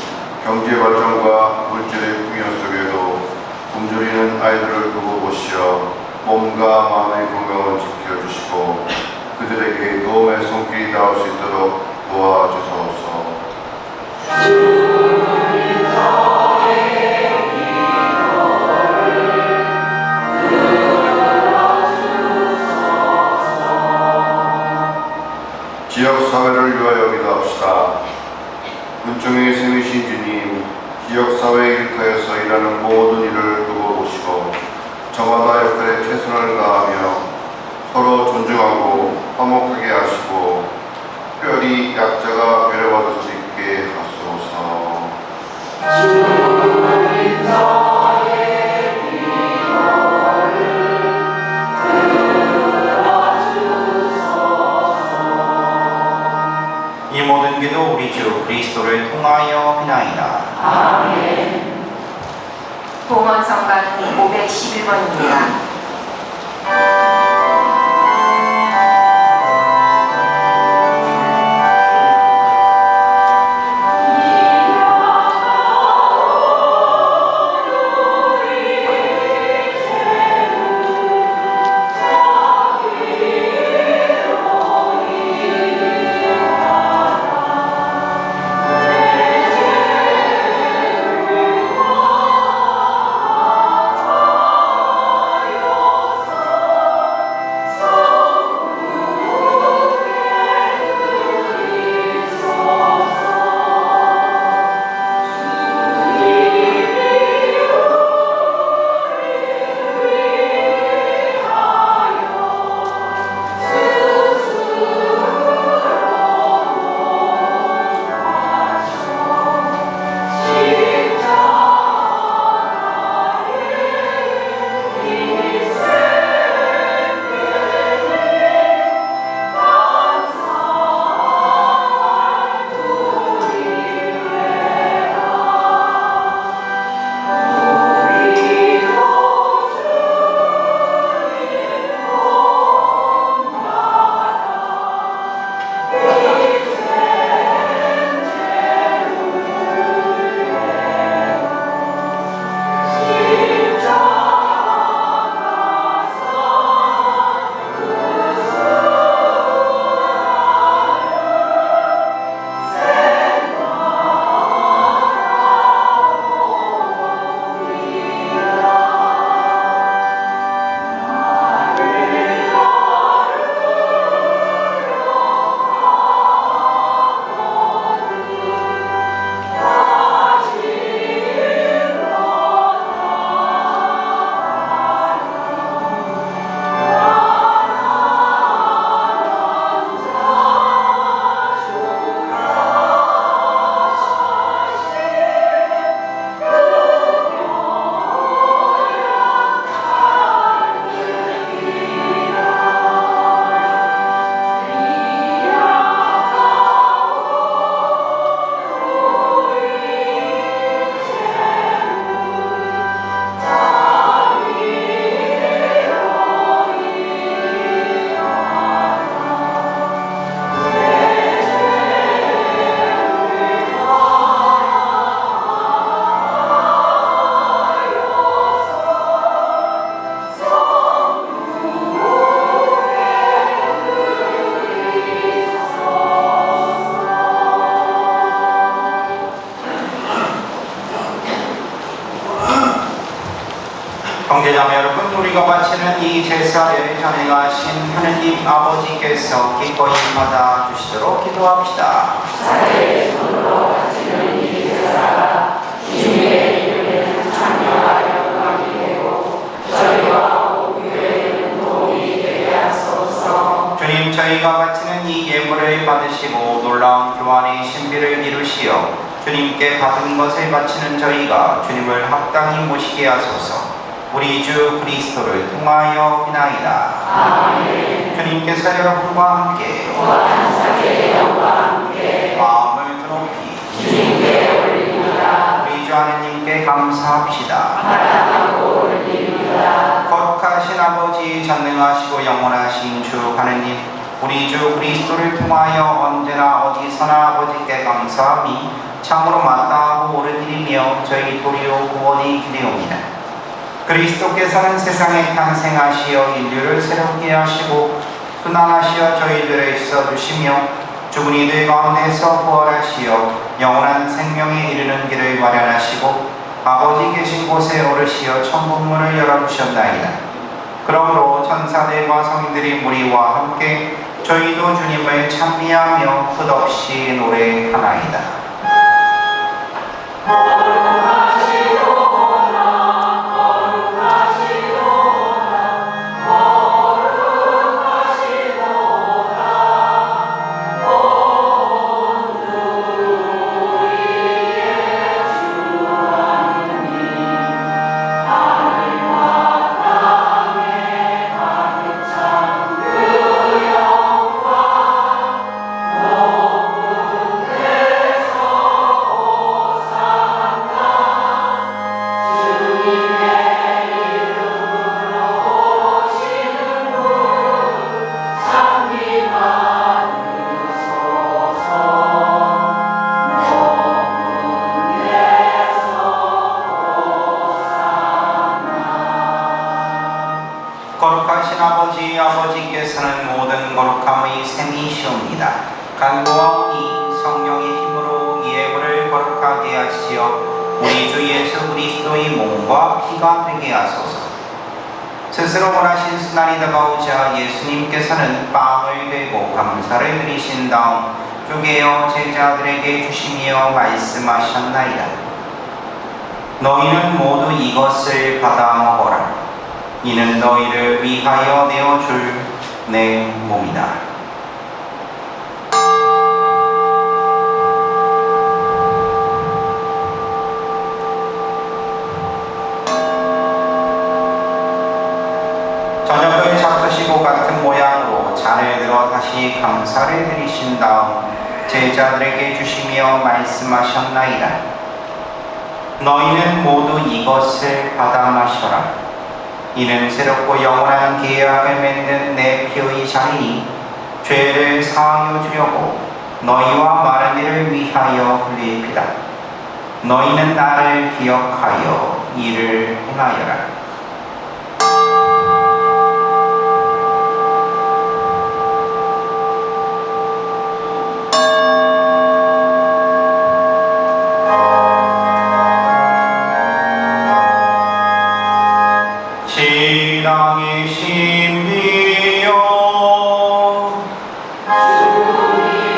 경제 발전과 물질의 풍요 속에도 굶주리는 아이들을 두고 보시어 몸과 마음의 건강을 지켜주시고 그들에게 도움의 손길이 닿을 수 있도록 도와주소서. 지역사회를 위하여 기도합시다. 은총의 셈이신 주님, 지역사회 일터에서 일하는 모든 일을 두고 보시고 저마다 역할에 최선을 다하며 서로 존중하고 화목하게 하시고 특별히 약자가 배려받을 수 있게 하소서.
이 모든 기도 우리 주 그리스도를 통하여 비나이다.
아멘.
봉헌 성가는 511번입니다.
형제자매 여러분, 우리가 바치는 이 제사를 전행하신 하느님 아버지께서 기꺼이 받아주시도록 기도합시다.
자기의 손으로 바치는 이 제사가 주님의 이름에는 찬양과 영광이 되고 저희와 오교회에는 도움이 되게 하소서.
주님, 저희가 바치는 이 예물을 받으시고 놀라운 교환의 신비를 이루시어 주님께 받은 것을 바치는 저희가 주님을 합당히 모시게 하소서. 우리 주 그리스도를 통하여 비나이다.
아멘.
주님께서 여러분과 함께 마음을 드높이
주님께 올립니다.
우리 주 하느님께 감사합시다.
바라보고 올립니다.
거룩하신 아버지, 전능하시고 영원하신 주 하느님, 우리 주 그리스도를 통하여 언제나 어디서나 아버지께 감사함이 참으로 마땅하고 옳은 일이며 저희 도리오 구원이 기되옵니다. 그리스도께서는 세상에 탄생하시어 인류를 새롭게 하시고 순환하시어 저희들을 있어주시며 죽은 이들 가운데서 부활하시어 영원한 생명에 이르는 길을 마련하시고 아버지 계신 곳에 오르시어 천국문을 열어주셨나이다. 그러므로 천사들과 성인들이 무리와 함께 저희도 주님을 찬미하며 끝없이 노래하나이다. 거룩하신 아버지, 아버지께서는 모든 거룩함의 샘이시옵니다. 간구하오니 성령의 힘으로 이 예물을 거룩하게 하시어 우리 주 예수 그리스도의 몸과 피가 되게 하소서. 스스로 원하신 순환이 다가오자 예수님께서는 빵을 들고 감사를 드리신 다음 쪼개어 제자들에게 주시며 말씀하셨나이다. 너희는 모두 이것을 받아 먹어라. 이는 너희를 위하여 내어줄 내 몸이다. 저녁을 잡수시고 같은 모양으로 잔을 들어 다시 감사를 드리신 다음 제자들에게 주시며 말씀하셨나이다. 너희는 모두 이것을 받아 마셔라. 이는 새롭고 영원한 계약을 맺는 내 피의 잔이니 죄를 사하여 주려고 너희와 마른 이를 위하여 흘릴 피다. 너희는 나를 기억하여 이를 행하여라. 신앙의 신비여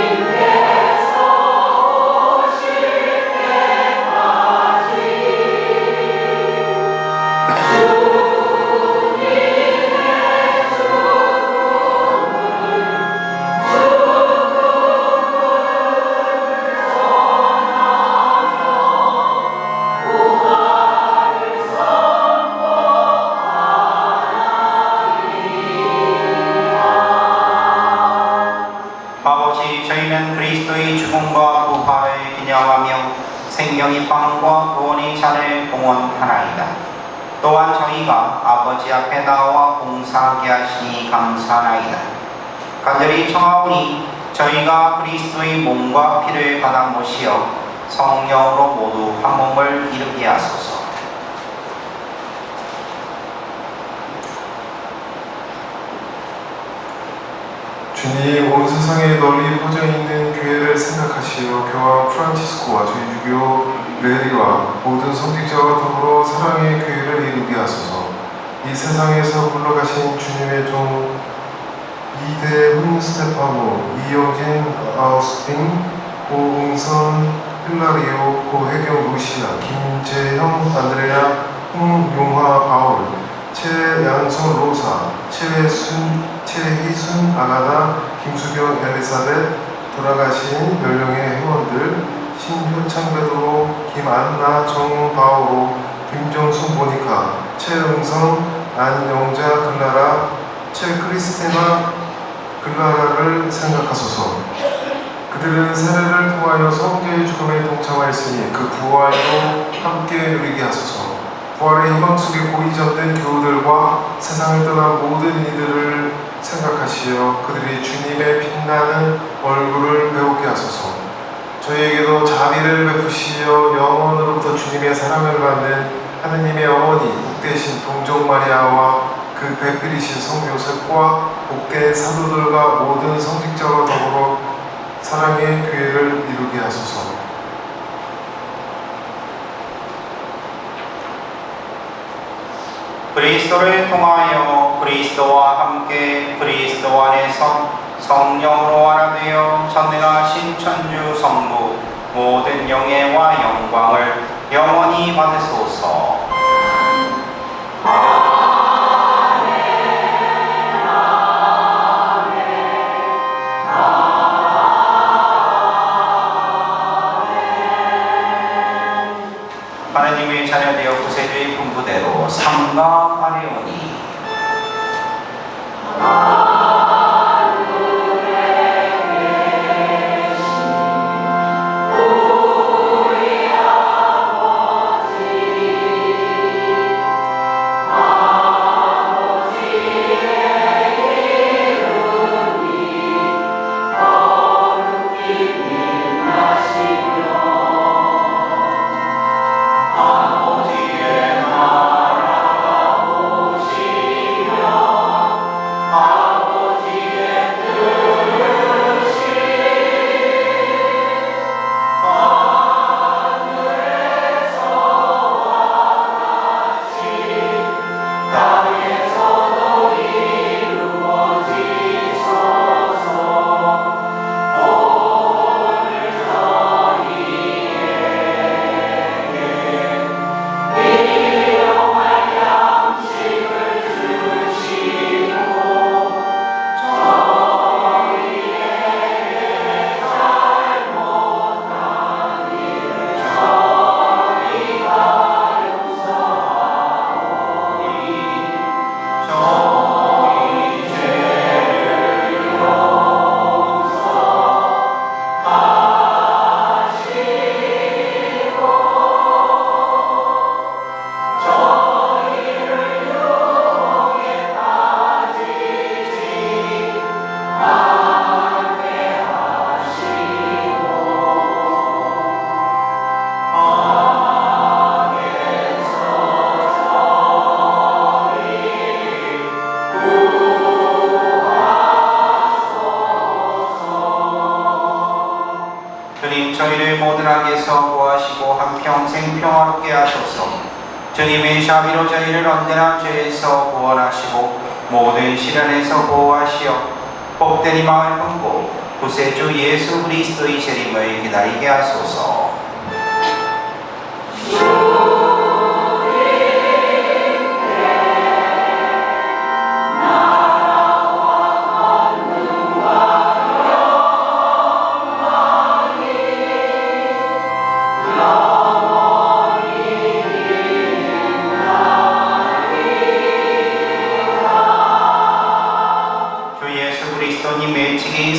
주님께서 오실 때까지
아버지, 저희는 그리스도의 죽음과 부활을 기념하며 생명의 빵과 구원의 잔을 봉헌하나이다. 또한 저희가 아버지 앞에 나와 봉사하게 하시니 감사하나이다. 간절히 청하오니 저희가 그리스도의 몸과 피를 받아 모시어 성령으로 모두 한 몸을 이루게 하소서.
주님, 온 세상에 널리 퍼져 있는 교회를 생각하시어 교황 프란치스코와 저희 주교 레리와 모든 성직자와 더불어 사랑의 교회를 이루게 하소서. 이 세상에서 물러가신 주님의 종 이대훈 스테파노, 이영진 아우스틴, 고응선 hil라리오, 고혜경 루시아, 김재형 안드레아, 홍용화 바울, 최양성 로사, 최희순 아가나, 김수경 엘리사벳, 돌아가신 연령의 회원들 신효창 베드로, 김안나 정바오로, 김정순 모니카, 최응성, 안영자 글라라, 최크리스테나 글라라를 생각하소서. 그들은 세례를 통하여 성자의 죽음에 동참하였으니 그 부활도 함께 누리게 하소서. 부활의 희망 속에 고이 잠든 교우들과 세상을 떠난 모든 이들을 생각하시어 그들이 주님의 빛나는 얼굴을 배우게 하소서. 저희에게도 자비를 베푸시어 영원으로부터 주님의 사랑을 받는 하느님의 어머니 복되신 동정 마리아와 그 배필이신 성 요셉과 옥계 사도들과 모든 성직자와 더불어 사랑의 교회를 이루게 하소서.
그리스도를 통하여 그리스도와 함께 그리스도 안에서 성령으로 하나 되어 전능하신 천주 성부 모든 영예와 영광을 영원히 받으소서. 하나님의 자녀되어 구세주의 분부대로 삼가하리오니 저희를 모든 악에서 구하시고 한평생 평화롭게 하소서. 주님의 자비로 저희를 언제나 죄에서 구원하시고 모든 시련에서 보호하시어 복된 희망을 품고 구세주 예수 그리스도의 재림을 기다리게 하소서.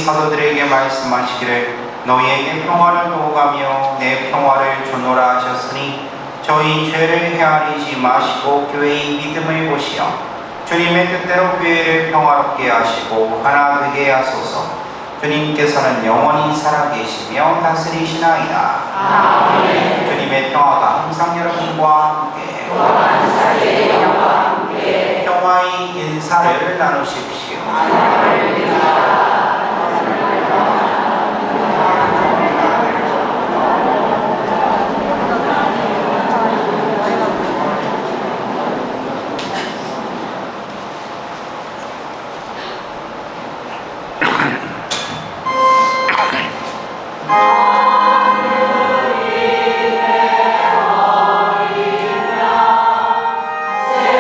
사도들에게 말씀하시기를 너희에게 평화를 도우가며 내 평화를 주노라 하셨으니 저희 죄를 헤아리지 마시고 교회의 믿음을 보시어 주님의 뜻대로 교회를 평화롭게 하시고 하나 되게 하소서. 주님께서는 영원히 살아계시며 다스리시나이다.
아멘.
주님의 평화가 항상 여러분과 함께 평화의 인사를 나누십시오.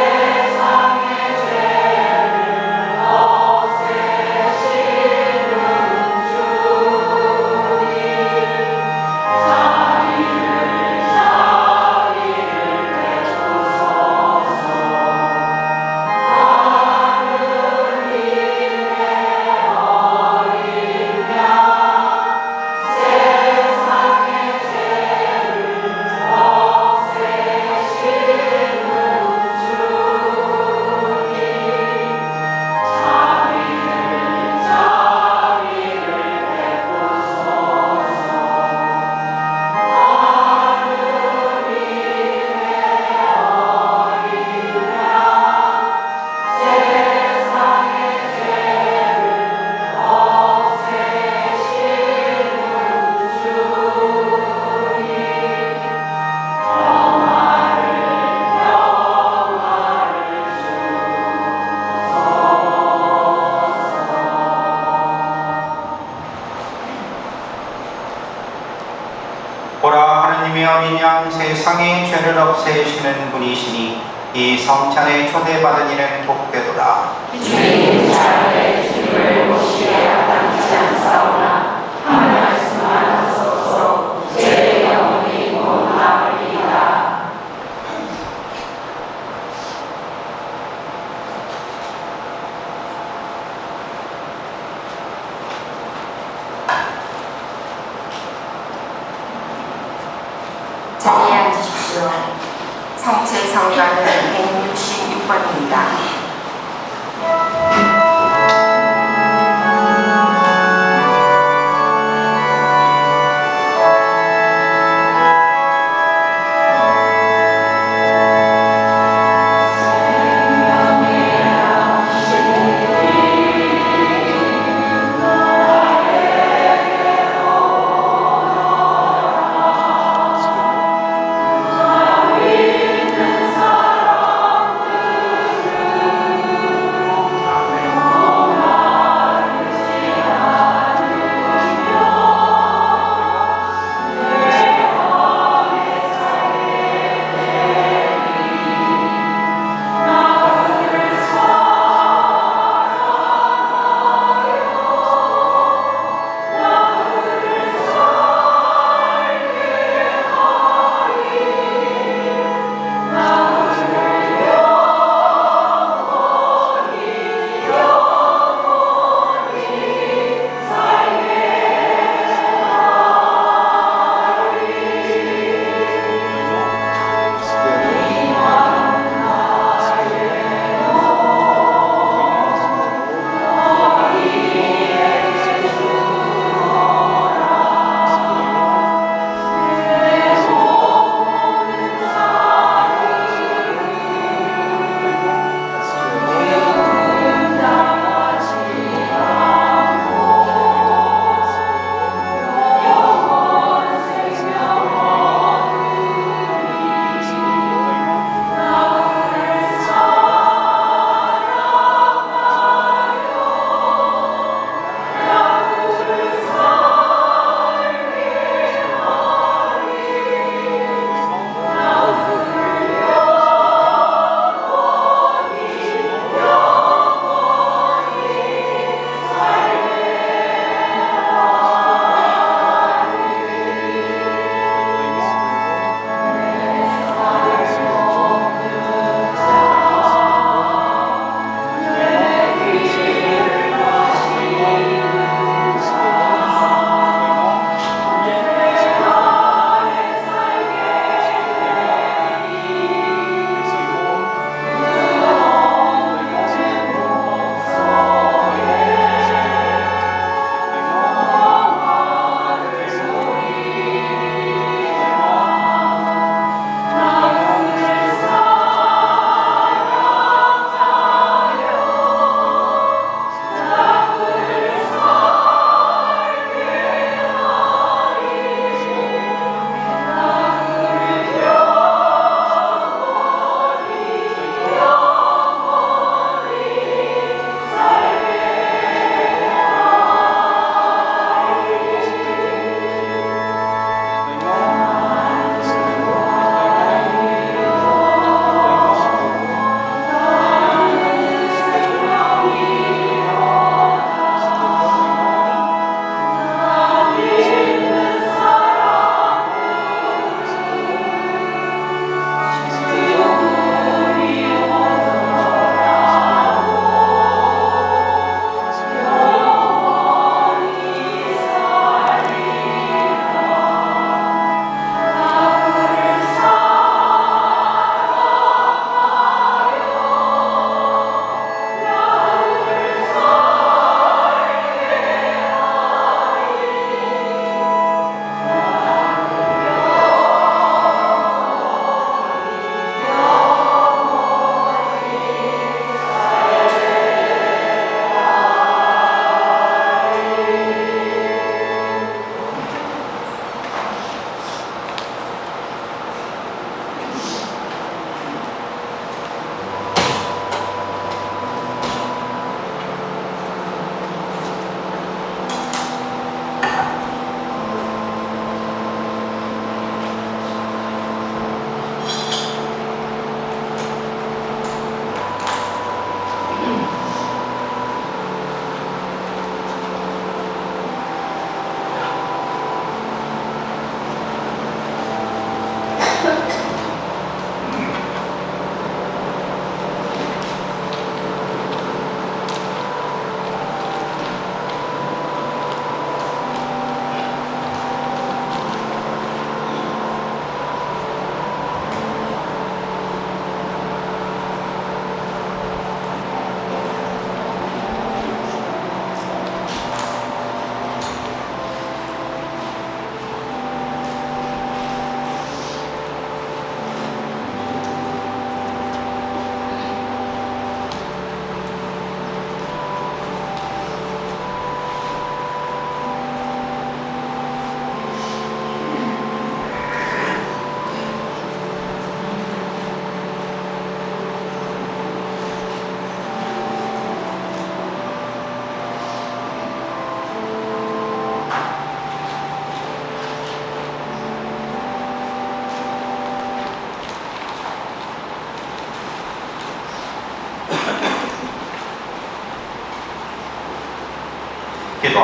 세상의 죄를 없애시
하나님의 어린 양 세상의 죄를 없애시는 분이시니 이 성찬에 초대받은 이는 복되도다.
주님 자의 주님을 모시게 합당치 않사오나 한 말씀만 하소서. 제 영혼이 곧 나으리이다.
자리에 앉으십시오. 성체 성가는 166번입니다.
사람들을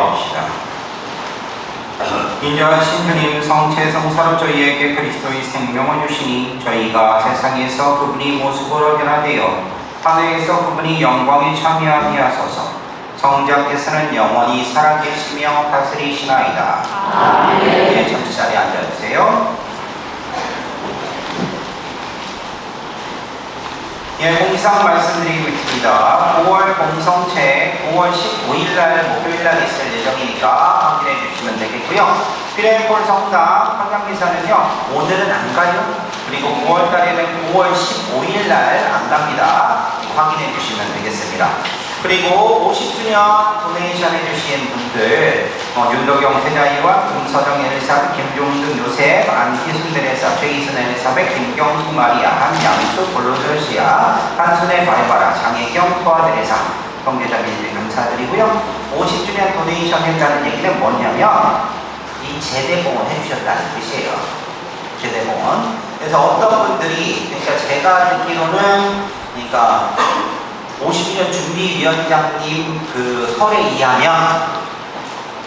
기도합시다. 인자하신 주님, 성체성사로 저희에게 그리스도의 생명을 주시니 저희가 세상에서 그분이 모습으로 변화되어 하늘에서 그분이 영광에 참여하게 하소서. 성자께서는 영원히 살아계시며 다스리시나이다.
아멘.
네, 잠시 자리에 앉아주세요. 예, 공지사항 말씀드리고 있습니다. 9월 공성체 9월 15일날 목요일날 있을 예정이니까 확인해 주시면 되겠고요. 피레폴 성당 환경미사는요, 오늘은 안 가요. 그리고 9월달에는 9월 15일날 안 갑니다. 확인해 주시면 되겠습니다. 그리고 50주년 도네이션 해주신 분들, 윤도경 세자이와 김서정 엘리사벳, 김종등 요셉, 안희순 데레사, 최희순 엘리사벳, 김경숙 마리아, 한양수 볼로저시아, 한순의 바이바라, 장혜경 소아 데레사, 형제자매들 감사드리고요. 50주년 도네이션 했다는 얘기는 뭐냐면 이 제대봉헌 해주셨다는 뜻이에요. 제대봉헌. 그래서 어떤 분들이, 그러니까 제가 듣기로는, 그러니까 50주년 준비위원장님 그 설에 의하면,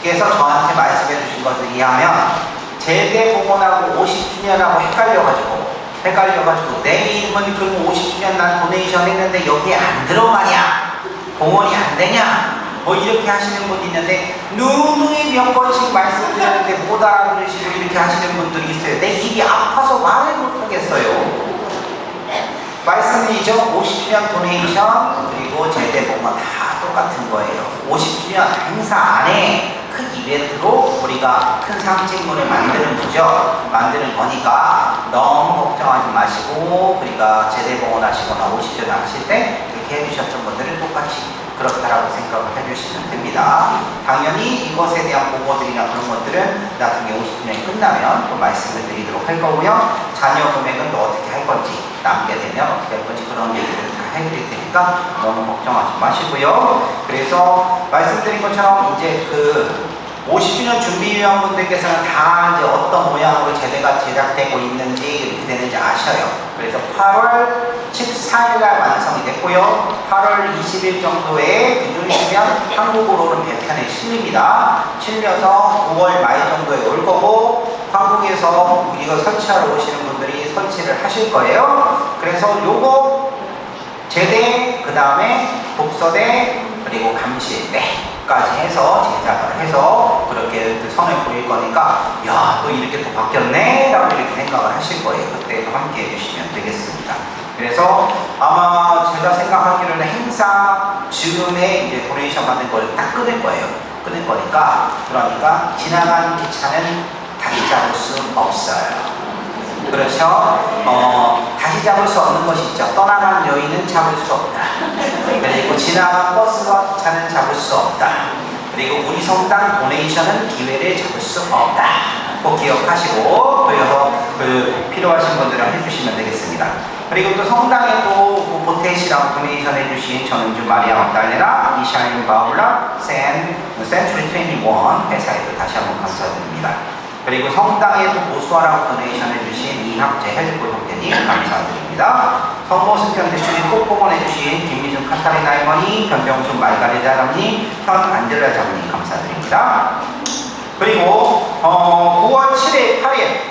께서 저한테 말씀해 주신 것에 의하면 제대봉헌하고 50주년하고 헷갈려가지고 내 이름은 그럼 50주년 난 도네이션 했는데 여기에 안 들어가냐? 봉헌이 안 되냐? 뭐 이렇게 하시는 분이 있는데 누누이 몇 번씩 말씀드렸는데 못 알아들으시고 이렇게 하시는 분들이 있어요. 내 입이 아파서 말을 못하겠어요. 말씀드리죠. 50주년 도네이션 그리고 제대봉헌 다 똑같은 거예요. 50주년 행사 안에 큰 이벤트로 우리가 큰 상징물을 만드는 거죠. 만드는 거니까 너무 걱정하지 마시고, 그러니까 제대봉헌 하시거나 50주년 하실 때 이렇게 해주셨던 분들은 똑같이 그렇다라고 생각을 해주시면 됩니다. 당연히 이것에 대한 보고들이나 그런 것들은 나중에 50주년이 끝나면 또 말씀을 드리도록 할 거고요. 자녀 금액은 또 어떻게 할 건지, 남게 되면 어떻게 할 건지 그런 얘기들을 다 해드릴 테니까 너무 걱정하지 마시고요. 그래서 말씀드린 것처럼 이제 그 50주년 준비위원분들께서는 다 이제 어떤 모양으로 제대가 제작되고 있는지 이렇게 되는지 아셔요. 그래서 8월 14일날 완성이 됐고요. 8월 20일 정도에 기준이면 한국으로는 배편에 실립니다. 실려서 9월 말 정도에 올 거고, 한국에서 이거 설치하러 오시는 분들이 설치를 하실 거예요. 그래서 요거 제대, 그 다음에 독서대, 그리고 감시대까지 해서 제작을 해서 그렇게 선을 보일 거니까, 야, 또 이렇게 또 바뀌었네? 라고 이렇게 생각을 하실 거예요. 그때도 함께 해주시면 되겠습니다. 그래서 아마 제가 생각하기로는 행사 즈음에 이제 도네이션 받는 걸 딱 끊을 거예요. 끊을 거니까, 그러니까 지나간 기차는 다시 잡을 수 없어요. 그렇죠? 다시 잡을 수 없는 것이 있죠. 떠나간 여인은 잡을 수 없다. 그리고 지나간 버스와 기차는 잡을 수 없다. 그리고 우리 성당 도네이션은 기회를 잡을 수 없다. 꼭 기억하시고, 그래서 필요하신 분들은 해주시면 되겠습니다. 그리고 또 성당에 또 보태시라고 도네이션 해주신 전은주 마리아 막달레나, 이샤인 바울라, 센츄리 21 회사에도 다시 한번 감사드립니다. 그리고 성당에 또 보수하라고 도네이션 해주신 이학재 헬리콜 형제님 감사드립니다. 성모습 현대주님 꽃보건 해주신 김미준 카타리나 할머니, 변병순 말가리자 장님, 현 안젤라 장님 감사드립니다. 그리고 9월 7일, 8일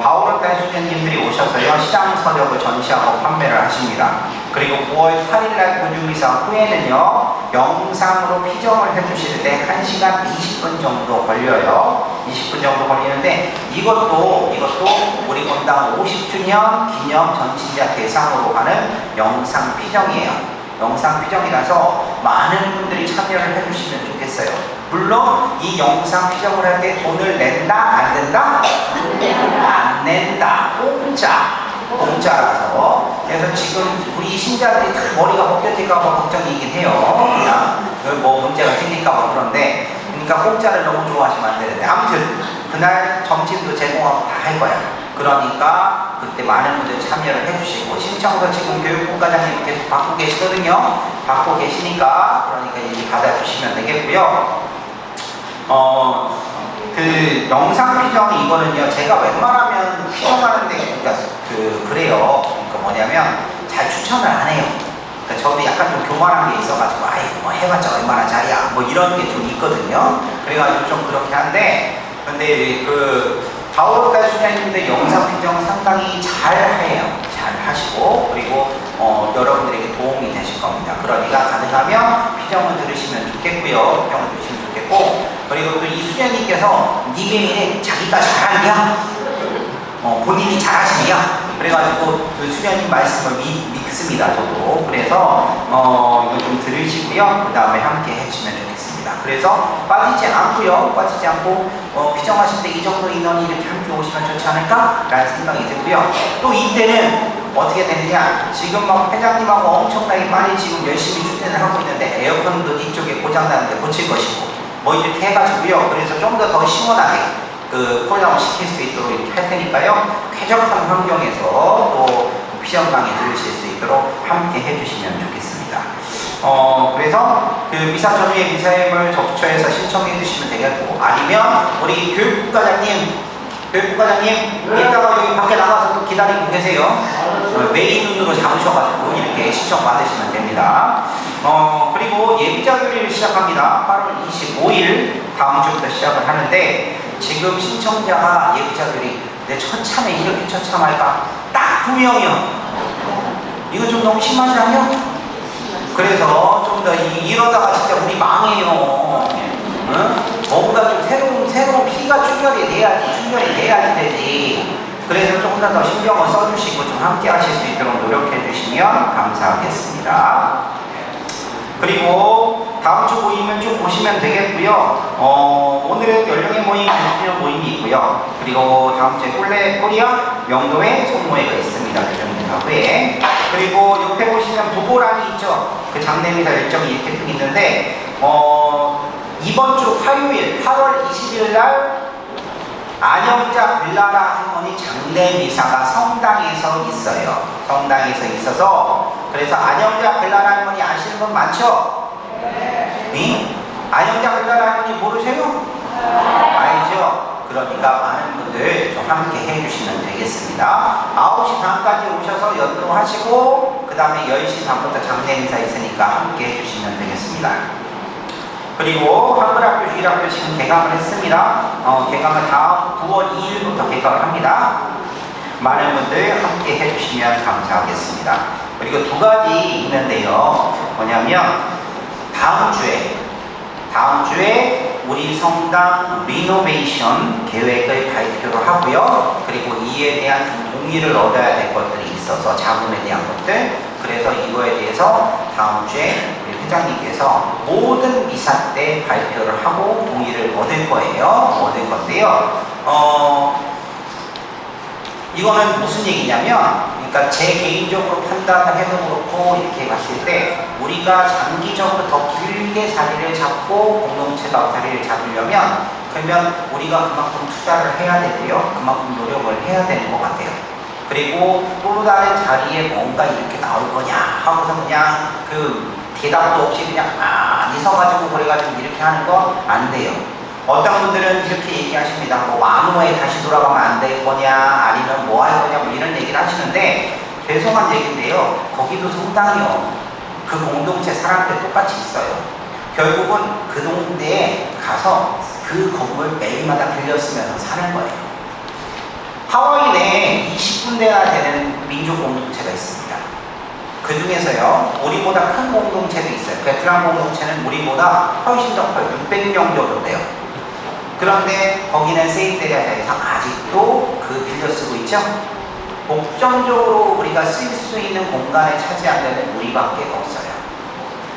바오르탄 수녀님들이 오셔서요 시장 서적을 전시하고 판매를 하십니다. 그리고 9월 8일날 교주미사 후에는요 영상으로 피정을 해주실 때 1시간 20분 정도 걸려요. 20분 정도 걸리는데 이것도 우리 본당 50주년 기념 전신자 대상으로 하는 영상 피정이에요. 영상 피정이라서 많은 분들이 참여를 해주시면 좋겠어요. 물론 이 영상 피정을 할 때 돈을 낸다? 안 낸다? 안 낸다. 공짜라서. 그래서 지금 우리 신자들이 다 머리가 벗겨질까 봐 걱정이긴 해요. 그냥 뭐 문제가 생길까 봐. 그런데 그러니까 공짜를 너무 좋아하시면 안 되는데, 아무튼 그날 점심도 제공하고 다 할 거야. 그러니까 그때 많은 분들 참여를 해주시고, 신청서 지금 교육국과장님 계속 받고 계시거든요. 받고 계시니까 그러니까 이제 받아주시면 되겠고요. 그 영상 피정 이거는요 제가 웬만하면 피정하는데 그래요. 그러니까 뭐냐면 잘 추천을 안 해요.
그러니까 저도 약간 좀 교만한 게 있어가지고 아이 뭐 해봤자 얼마나 잘이야 뭐 이런 게 좀 있거든요. 그래가지고 좀 그렇게 한데 근데 그 다오르달 수녀님들 영상 피정 상당히 잘해요. 잘 하시고 그리고 여러분들에게 도움이 되실 겁니다. 그러니까 가능하면 피정을 들으시면 좋겠고요. 피정을 들으시면 좋겠고 그리고 또 이 수녀님께서 니메일에 자기가 잘하냐 본인이 잘하시냐 그래가지고 그 수녀님 말씀을 믿습니다. 저도 그래서 이거 좀 들으시고요. 그 다음에 함께 해주시면 좋겠습니다. 그래서 빠지지 않고 피정하실 때 이 정도 인원이 이렇게 함께 오시면 좋지 않을까 라는 생각이 들고요. 또 이때는 어떻게 되느냐 지금 막 회장님하고 엄청나게 빨리 지금 열심히 추진을 하고 있는데 에어컨도 이쪽에 고장나는데 고칠 것이고 뭐 이렇게 해가지고요. 그래서 좀 더 시원하게 그 콜다운 시킬 수 있도록 이렇게 할 테니까요. 쾌적한 환경에서 또 피정 강의 들으실 수 있도록 함께 해주시면 좋겠습니다. 그래서 그 미사 전후의 미사임을 접촉해서 신청해 주시면 되겠고 아니면 우리 교육국과장님 이따가 여기 밖에 나가서 또 기다리고 계세요. 메인 눈으로 잡으셔가지고 이렇게 신청 받으시면 됩니다. 그리고 예비자 교리를 시작합니다. 8월 25일 다음 주부터 시작을 하는데 지금 신청자가 예비자 교리 내 처참해 이렇게 처참할까? 딱 2명이요. 이거 좀 너무 심하지 않냐? 그래서 좀 더 이러다가 진짜 우리 망해요. 응? 뭔가 좀 새로운 피가 충혈이 돼야지 되지. 그래서 조금 더 신경을 써주시고 좀 함께 하실 수 있도록 노력해 주시면 감사하겠습니다. 그리고 다음 주 모임은 좀 보시면 되겠고요. 오늘은 연령의 모임, 교육진흥 모임이 있고요. 그리고 다음 주에 코리아 명도회 송모회가 있습니다. 교정미사 후에. 그리고 옆에 보시면 부고란이 있죠. 그 장례미사 일정이 이렇게 쭉 있는데 이번 주 화요일 8월 20일 날 안영자 빌라라 할머니 장례미사가 성당에서 있어요. 성당에서 있어서 그래서 안영자 빌라라 할머니 아시는 분 많죠? 네? 안영자 빌라라 할머니 모르세요? 알죠? 그러니까 많은 분들 좀 함께 해주시면 되겠습니다. 9시 반까지 오셔서 연도하시고 그 다음에 10시 반부터 장례미사 있으니까 함께 해주시면 되겠습니다. 그리고 한글학교, 주일학교 지금 개강을 했습니다. 개강을 다음 9월 2일부터 개강을 합니다. 많은 분들 함께 해주시면 감사하겠습니다. 그리고 2가지 있는데요. 뭐냐면 다음 주에 우리 성당 리노베이션 계획을 발표를 하고요. 그리고 이에 대한 동의를 얻어야 될 것들이 있어서 자금에 대한 것들. 그래서 이거에 대해서 다음 주에 우리 회장님께서 모든 미사 때 발표를 하고 동의를 얻을 건데요. 이거는 무슨 얘기냐면, 그러니까 제 개인적으로 판단을 해도 그렇고 이렇게 봤을 때 우리가 장기적으로 더 길게 자리를 잡고 공동체가 자리를 잡으려면 그러면 우리가 그만큼 투자를 해야 되고요. 그만큼 노력을 해야 되는 것 같아요. 그리고 또 다른 자리에 뭔가 이렇게 나올 거냐 하고서 그냥 그 대답도 없이 그냥 가만히 서가지고 그래가지고 이렇게 하는 거 안 돼요. 어떤 분들은 이렇게 얘기하십니다. 뭐 만호에 다시 돌아가면 안 될 거냐 아니면 뭐 할 거냐 뭐 이런 얘기를 하시는데 죄송한 얘기인데요. 거기도 성당이요. 그 공동체 사람들 똑같이 있어요. 결국은 그 동네에 가서 그 건물 매일마다 빌려쓰면서 사는 거예요. 하와이 내에 20군데나 되는 민족 공동체가 있습니다. 그 중에서요, 우리보다 큰 공동체도 있어요. 베트남 공동체는 우리보다 훨씬 더 커요. 600명 정도 돼요. 그런데 거기는 세인테리아에서 아직도 그 빌려 쓰고 있죠? 복전적으로 우리가 쓸 수 있는 공간을 차지하는 데는 우리밖에 없어요.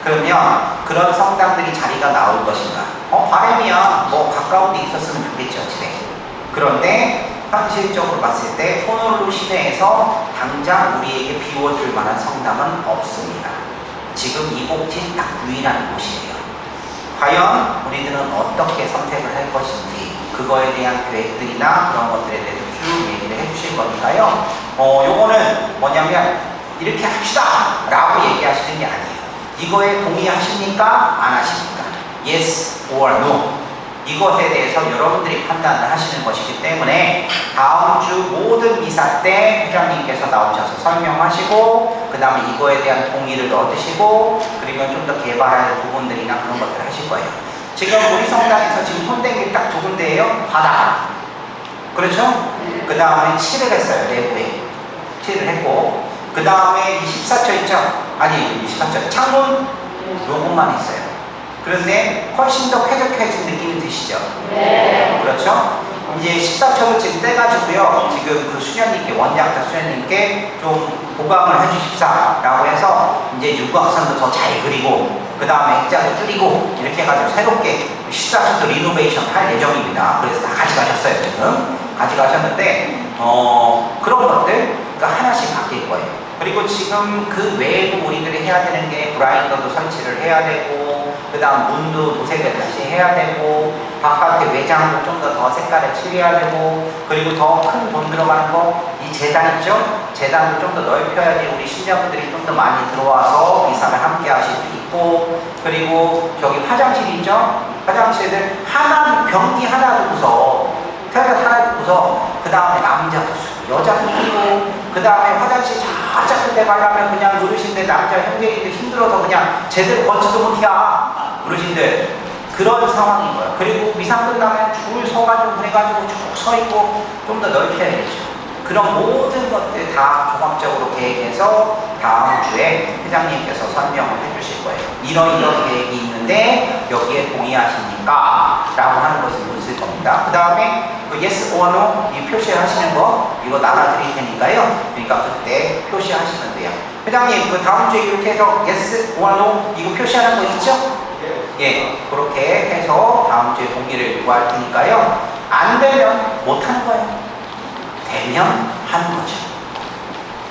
그러면 그런 성당들이 자리가 나올 것인가? 바람이야. 뭐 가까운 데 있었으면 좋겠죠, 집에. 그런데 현실적으로 봤을 때 호놀룰루 시내에서 당장 우리에게 비워줄 만한 성당은 없습니다. 지금 이 곳이 딱 유일한 곳이에요. 과연 우리들은 어떻게 선택을 할 것인지 그거에 대한 계획들이나 그런 것들에 대해서 쭉 얘기를 해주실 거니까요. 요거는 뭐냐면 이렇게 합시다 라고 얘기하시는 게 아니에요. 이거에 동의하십니까? 안 하십니까? Yes or no. 이것에 대해서 여러분들이 판단을 하시는 것이기 때문에 다음 주 모든 미사 때 회장님께서 나오셔서 설명하시고 그 다음에 이거에 대한 동의를 얻으시고 그리고 좀 더 개발할 부분들이나 그런 것들을 하실 거예요. 지금 우리 성당에서 지금 손댄 게 딱 두 군데예요. 바닥. 그렇죠? 그 다음에 칠을 했어요. 내부에. 칠을 했고 그 다음에 24초 있죠? 아니 24초 창문 요것만 했어요. 그런데 훨씬 더 쾌적해진 느낌이 드시죠?
네.
그렇죠? 이제 14초를 지금 떼가지고요. 지금 그 수녀님께, 원장자 수녀님께 좀 보강을 해주십사 라고 해서 이제 육각선도 더 잘 그리고 그 다음에 액자도 줄이고 이렇게 해가지고 새롭게 14초도 리노베이션 할 예정입니다. 그래서 다 가져가셨어요. 지금 가져가셨는데 그런 것들 그러니까 하나씩 바뀔 거예요. 그리고 지금 그 외에도 우리들이 해야 되는 게 브라인더도 설치를 해야 되고 그 다음 문도 도색을 다시 해야 되고 바깥에 외장도 좀 더 색깔을 칠해야 되고 그리고 더 큰 돈 들어가는 거 이 재단 있죠? 재단도 좀 더 넓혀야지 우리 신자분들이 좀 더 많이 들어와서 미사를 함께 하실 수 있고 그리고 저기 화장실 있죠? 화장실들 하나 변기 하나 두고서 토일렛 하나 두고서 그 다음에 남자도 쓰고 여자도 쓰고 그 다음에 화장실 쫙 끝에 가려면 그냥 어르신들 남자 형제님들 힘들어서 그냥 제대로 걷지도 못해야 어르신들 그런 상황인 거예요. 그리고 미사 끝나면 줄 서가지고 그래가지고 쭉 서 있고 좀 더 넓혀야겠죠. 그런 모든 것들 다 종합적으로 계획해서 다음 주에 회장님께서 설명을 해주실 거예요. 이런 계획이 있는데 여기에 동의하십니까? 라고 하는 것을 묻을 겁니다. 그 다음에 그 yes or no 이 표시하시는 거 이거 나눠드릴 테니까요. 그러니까 그때 표시하시면 돼요. 회장님 그 다음 주에 이렇게 해서 yes or no 이거 표시하는 거 있죠? 예, 그렇게 해서 다음 주에 동의를 구할 테니까요. 안 되면 못 하는 거예요. 되면 하는 거죠.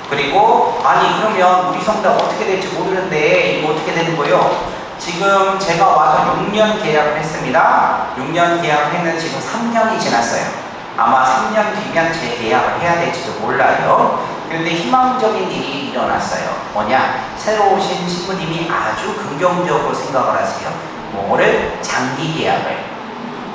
그리고 아니 그러면 우리 성당 어떻게 될지 모르는데 이거 어떻게 되는 거예요? 지금 제가 와서 6년 계약을 했습니다. 6년 계약을 했는데 지금 3년이 지났어요. 아마 3년 뒤면 재계약을 해야 될지도 몰라요. 그런데 희망적인 일이 일어났어요. 뭐냐? 새로 오신 신부님이 아주 긍정적으로 생각을 하세요. 뭐를? 장기 계약을.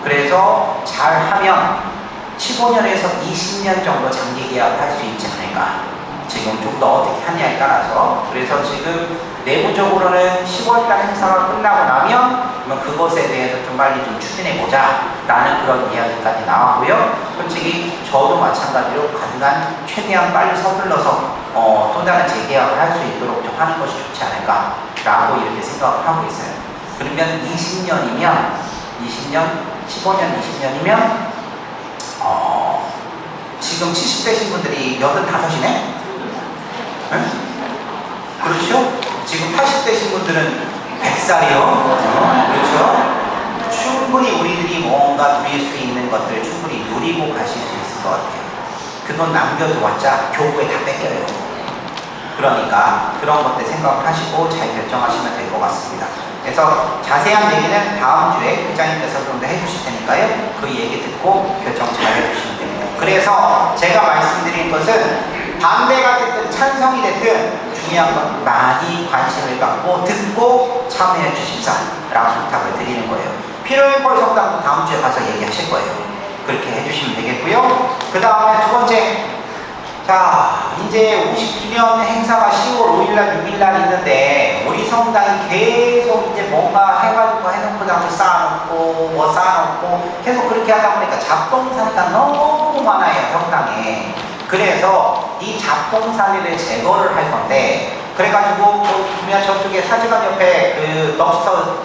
그래서 잘하면 15년에서 20년 정도 장기 계약을 할 수 있지 않을까. 지금 좀 더 어떻게 하냐에 따라서. 그래서 지금 내부적으로는 10월달 행사가 끝나고 나면 그것에 대해서 좀 빨리 좀 추진해보자 라는 그런 이야기까지 나왔고요. 솔직히 저도 마찬가지로 가능한 최대한 빨리 서둘러서 또 다른 재계약을 할 수 있도록 좀 하는 것이 좋지 않을까 라고 이렇게 생각을 하고 있어요. 그러면 20년이면 15년 20년이면 지금 70대신 분들이 85이네? 응? 그렇죠? 지금 80대신 분들은 100살이요. 그렇죠? 충분히 우리들이 뭔가 누릴 수 있는 것들을 충분히 누리고 가실 수 있을 것 같아요. 그 돈 남겨두었자 교구에 다 뺏겨요. 그러니까 그런 것들 생각하시고 잘 결정하시면 될 것 같습니다. 그래서 자세한 얘기는 다음 주에 회장님께서 좀 더 해주실 테니까요. 그 얘기 듣고 결정 잘 해주시면 됩니다. 그래서 제가 말씀드린 것은 반대가 됐든 찬성이 됐든 중요한 건 많이 관심을 갖고 듣고 참여해 주십사 라고 부탁을 드리는 거예요. 필요한 걸 성당도 다음 주에 가서 얘기하실 거예요. 그렇게 해주시면 되겠고요. 그 다음에 두 번째, 자 이제 50주년 행사가 10월 5일날 6일날 있는데 우리 성당이 계속 이제 뭔가 해가지고 해놓고 나서 쌓아놓고 뭐 쌓아놓고 계속 그렇게 하다 보니까 잡동사니가 너무 많아요 성당에. 그래서 이 잡동사니를 제거를 할 건데 그래가지고 보면 저쪽에 사지관 옆에 그 럽스터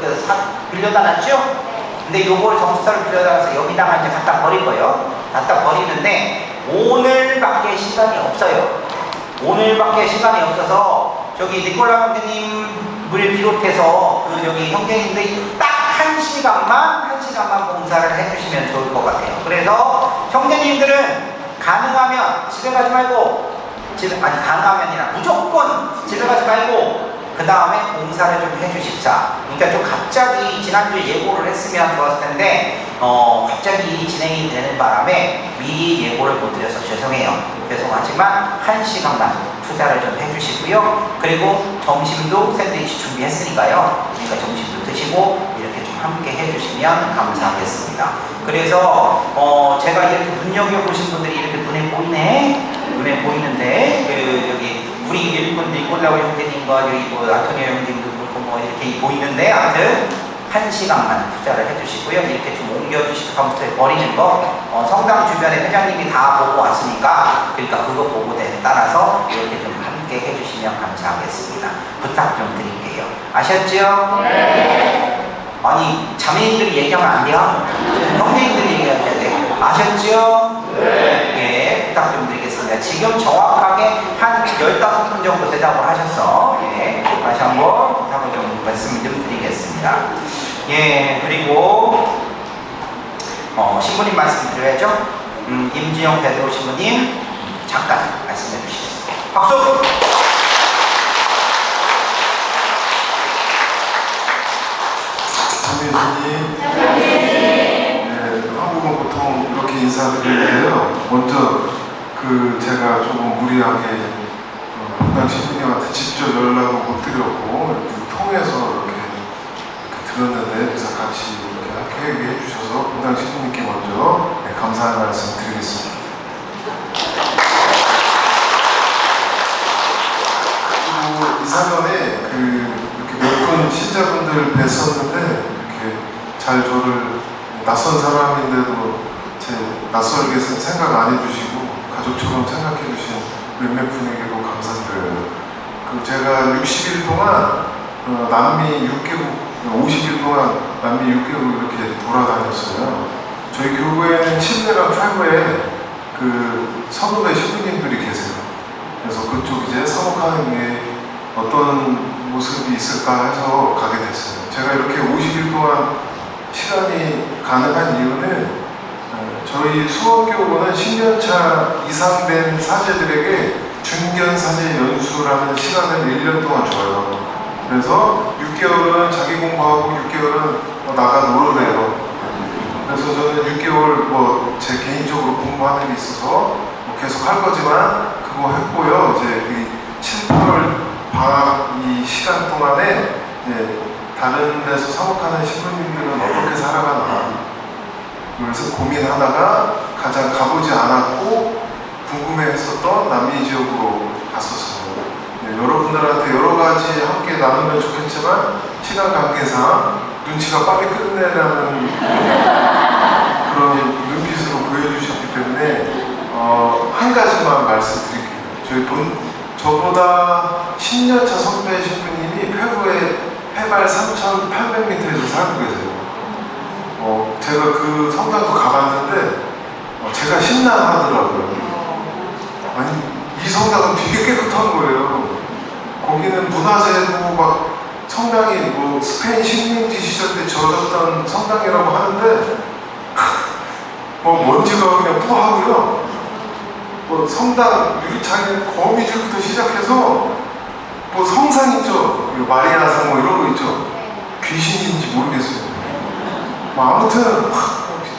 빌려다 놨죠? 근데 요걸 럽스터를 빌려다 놔서 여기다가 이제 갖다 버릴 거예요. 갖다 버리는데 오늘밖에 시간이 없어요. 오늘밖에 시간이 없어서 저기 니콜라 형제님을 비롯해서 그 여기 형제님들이 딱 1시간만 봉사를 해주시면 좋을 것 같아요. 그래서 형제님들은 가능하면 집에 가지 말고 가능하면 아니라 무조건 집에 가지 말고 그 다음에 봉사를 좀 해주십사. 그러니까 좀 갑자기 지난주에 예고를 했으면 좋았을 텐데 갑자기 일이 진행이 되는 바람에 미리 예고를 못 드려서 죄송해요. 죄송하지만 1시간만 투자를 좀 해주시고요. 그리고 점심도 샌드위치 준비했으니까요. 그러니까 점심도 드시고 이렇게 좀 좀 함께 해주시면 감사하겠습니다. 그래서 제가 이렇게 눈여겨보신 분들이 이렇게 눈에 보이네? 눈에 보이는데 여기 우리 일꾼들이 꼴라고 형제님과 여기 아토니오 형제님도 그렇고 이렇게 보이는데 아무튼 1시간만 투자를 해주시고요. 이렇게 좀 옮겨주시고 컴퓨터에 버리는 거 성당 주변에 회장님이 다 보고 왔으니까 그러니까 그거 보고에 따라서 이렇게 좀 함께 해주시면 감사하겠습니다. 부탁 좀 드릴게요. 아셨죠? 네. 아니 자매님들이 얘기하면 안 돼요? 형제님들이 얘기하셔야 돼요. 아셨죠? 네. 예, 부탁 좀 드리겠습니다. 지금 정확하게 한 15분 정도 대답을 하셨어. 예, 다시 한번 부탁을 좀 말씀 좀 드리겠습니다. 예, 그리고 신부님 말씀 드려야죠. 임지영 베드로 신부님 잠깐 말씀해 주시겠습니다. 박수!
장례주님, 네, 한국은 보통 이렇게 인사드리는데요. 먼저 제가 조금 무리하게 본당 신부님한테 직접 연락을 못 드렸고 이렇게 통해서 이렇게 들었는데 그래서 같이 이렇게 얘기해 주셔서 본당 신부님께 먼저 감사의 말씀 드리겠습니다. 그리고 이사전에 이렇게 몇 분 신자분들 뵀었는데 이렇게 잘 저를 낯선 사람인데도 제 낯설게 생각 안 해주시고 가족처럼 생각해 주신 몇몇 분에게도 감사드려요. 제가 60일 동안 남미 6개국, 50일 동안 남미 6개국 이렇게 돌아다녔어요. 저희 교회에는 칠레랑 페루에 선후배 신부님들이 계세요. 그래서 그쪽 이제 사목하는 게 어떤 모습이 있을까 해서 가게 됐어요. 제가 이렇게 50일 동안 시간이 가능한 이유는 저희 수원교구는 10년차 이상 된 사제들에게 중견사제 연수라는 시간을 1년 동안 줘요. 그래서 6개월은 자기 공부하고 6개월은 나가 놀으래요. 그래서 저는 6개월 제 개인적으로 공부하는 게 있어서 계속 할 거지만 그거 했고요. 이제 7, 8월 방학 이 시간 동안에 다른 데서 사목하는 신부님들은 어떻게 살아가나 그래서 고민하다가 가장 가보지 않았고 궁금해했었던 남미 지역으로 갔었어요. 여러분들한테 여러 가지 함께 나누면 좋겠지만 시간 관계상 눈치가 빨리 끝내라는 그런 눈빛으로 보여주셨기 때문에 한 가지만 말씀드릴게요. 저보다 10년차 선배 신부님이 페루의 해발 3,800m에서 살고 계세요. 제가 그 성당도 가봤는데 제가 심란하더라고요. 아니 이 성당은 되게 깨끗한 거예요. 거기는 문화재고 막 성당이 스페인 식민지 시절 때 지어졌던 성당이라고 하는데 먼지가 그냥 뿌하고요. 성당 유리창에 거미줄부터 시작해서 성상 있죠. 마리아상 이런 거 있죠. 귀신인지 모르겠어요. 아무튼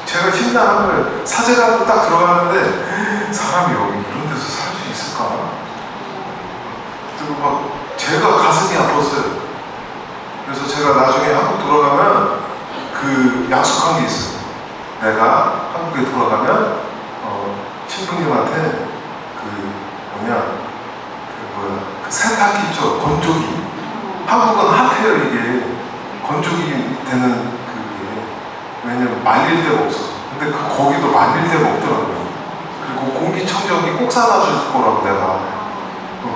제가 심란한 걸 사제관도 딱 들어가는데 사람이 여기 이런 데서 살 수 있을까? 그리고 제가 가슴이 아팠어요. 그래서 제가 나중에 한국 돌아가면 약속한 게 있어요. 내가 한국에 돌아가면 신부님한테 세탁기 있죠. 건조기. 한국은 핫해요 이게. 건조기 되는 왜냐면 말릴 데가 없어서. 근데 거기도 말릴 데가 없더라고요. 그리고 공기청정기 꼭 사다 줄 거라고 내가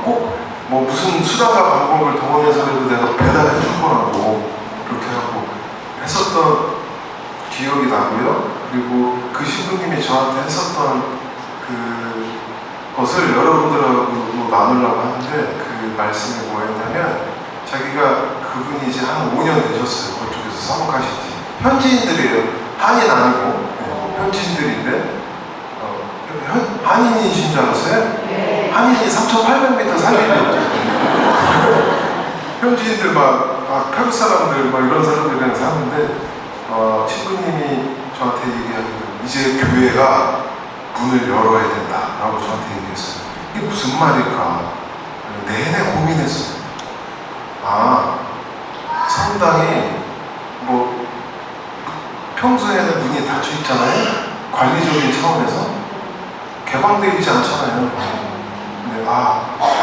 꼭 무슨 수단과 방법을 동원해서라도 내가 배달해 줄 거라고 그렇게 하고 했었던 기억이 나고요. 그리고 그 신부님이 저한테 했었던 것을 여러분들하고 나누려고 하는데 그 말씀이 뭐였냐면 자기가 그분이 이제 한 5년 되셨어요. 그쪽에서 사목하신 지. 현지인들이에요. 한인 아니고 현지인들인데 한인이신 줄 알았어요? 네. 한인이 3,800m 살리는 현지인들 페루 사람들 이런 사람들이랑 사는데 신부님이 저한테 얘기하기를 이제 교회가 문을 열어야 된다라고 저한테 얘기했어요. 이게 무슨 말일까? 내내 고민했어요. 성당이 평소에는 문이 닫혀 있잖아요. 관리적인 차원에서 개방되어 있지 않잖아요. 근데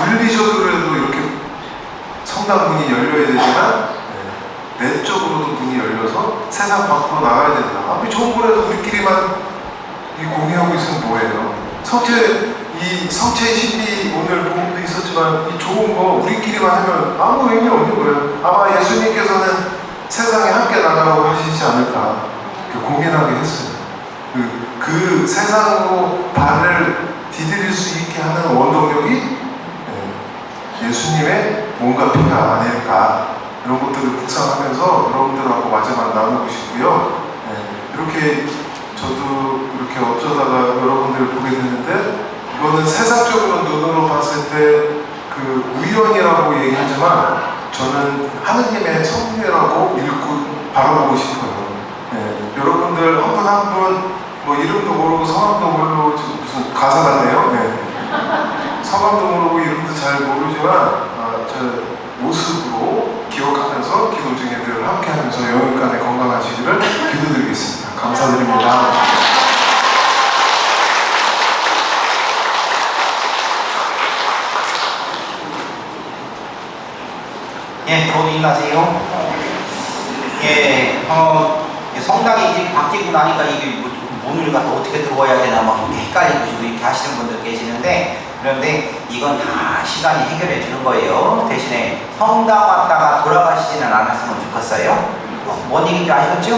물리적으로도 이렇게 성당 문이 열려야 되지만 내적으로도 문이 열려서 세상 밖으로 나가야 된다. 아무리 좋은 거라도 우리끼리만 공유하고 있으면 뭐예요? 성체의 신비 오늘 복음도 있었지만 이 좋은 거 우리끼리만 하면 아무 의미 없는 거예요. 아마 예수님께서는 세상에 함께 나가라고 하시지 않을까 고민하게 했어요. 그 세상으로 발을 디딜 수 있게 하는 원동력이 예수님의 뭔가 필요가 아닐까, 이런 것들을 묵상하면서 여러분들하고 마지막 나누고 싶고요. 이렇게 저도 이렇게 어쩌다가 여러분들을 보게 됐는데, 이거는 세상적으로 눈으로 봤을 때 그 우연이라고 얘기하지만 저는 하느님의 섭리라고 읽고 바라보고 싶어요. 여러분들 한 분 한 분 뭐 이름도 모르고 성함도 모르고 무슨 가사 같네요. 성함도 모르고 이름도 잘 모르지만 저 모습으로 기억하면서 기도 중에 늘 함께하면서 영육간에 건강하시기를 기도드리겠습니다. 감사드립니다.
곧 일나세요. 성당이 이제 바뀌고 나니까 이게 문을 갖다 어떻게 들어와야 되나 막 헷갈리고 이렇게 하시는 분들 계시는데, 그런데 이건 다 시간이 해결해 주는 거예요. 대신에 성당 왔다가 돌아가시지는 않았으면 좋겠어요. 뭔 얘기인지 아시겠죠?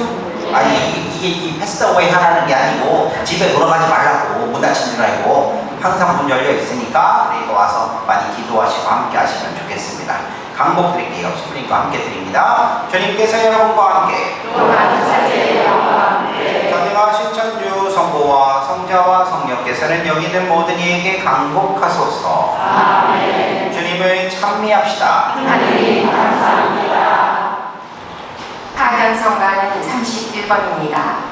이게 패스트어웨이 하라는 게 아니고 집에 돌아가지 말라고, 문 닫힌 줄 알고 항상 문 열려 있으니까 그러니까 와서 많이 기도하시고 함께 하시면 좋겠습니다. 강복 드릴게요. 신부님과 함께 드립니다. 주님께서 여러분과 함께 전능하신 천주 성부와 성자와 성령께서는 여기 있는 모든 이에게 강복하소서.
아멘.
주님을 찬미합시다.
하나님 감사합니다.
파견 성가는 31번입니다.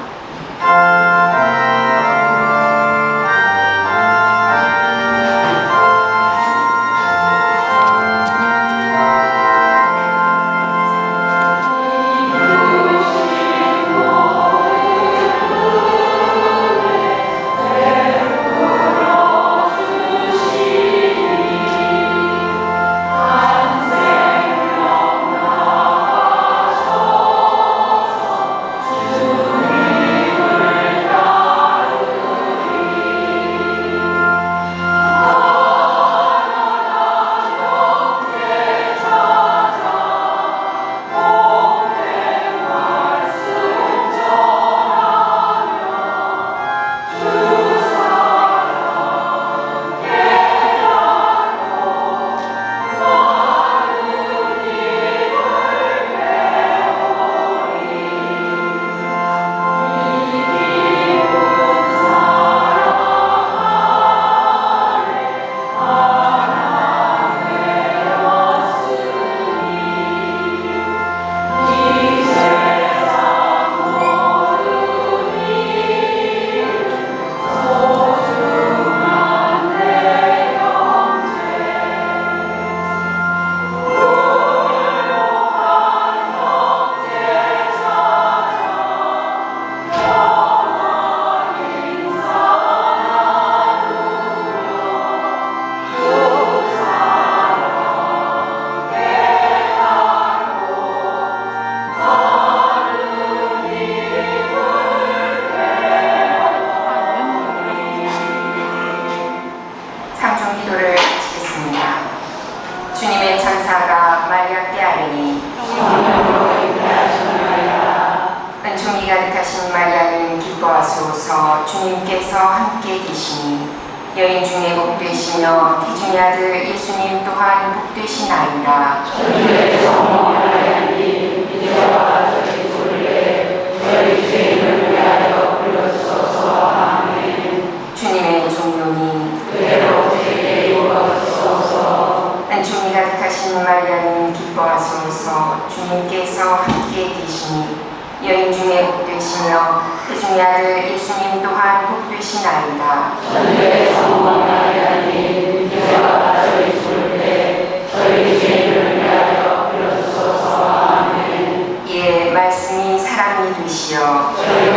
기뻐하소서. 주님께서 함께 계시니 여인 중에 복되시며 태중의 아들 예수님 또한 복되시나이다.
주님의 성모 마리아님 이제와 저희 소리에 저희 죄인을 위하여 불러주소서. 아멘.
주님의 종료니
그대로 제게 이루어주소서.
은총이 가득하신 마리아님 기뻐하소서. 주님께서 함께 계시니 여인 중에 복되시며 태중의 아들 예수님 또한 복되시나이다.
주님의 성모 마리아님 이제와 저희 소리에 저희 죄인을 위하여 불러주소서. 아멘.
이에 말씀이 사람이 되시어
저희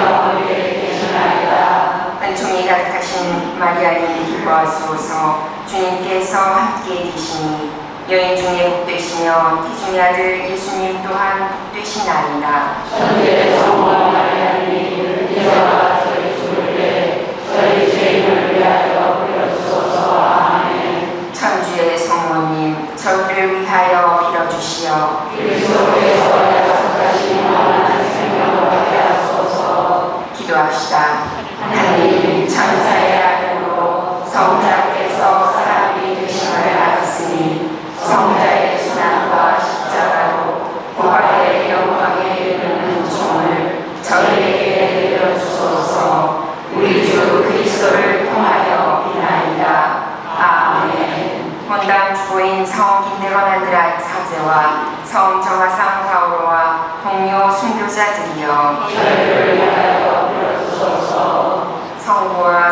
가득하신 마리아님 기뻐하소서. 주님께서 함께 계시니 여인 중에 복되시며 태중의 아들 예수님 또한 복되시나이다.
천주의 성모 마리아님 이제와 저희 죽을 때 저희 죄인을 위하여 빌어주소서. 아멘.
천주의 성모님 저희를 위하여 빌어주시어
그리스도께서 약속하신 영원한 생명을 얻게 하소서.
기도합시다. 하나님 천사의 아들로 성자께서 사람이 되심을 알았으니 성자의 순환과 십자가로 부활의 영광에 이르는 은총을 저희에게 내려주소서. 우리 주 그리스도를 통하여 비나이다. 아멘. 본당 주보인 성 김대건 안드라 사제와 성 정화상 바오로와 동료 순교자들이여
저희를 위하여 빌어주소서.
성부와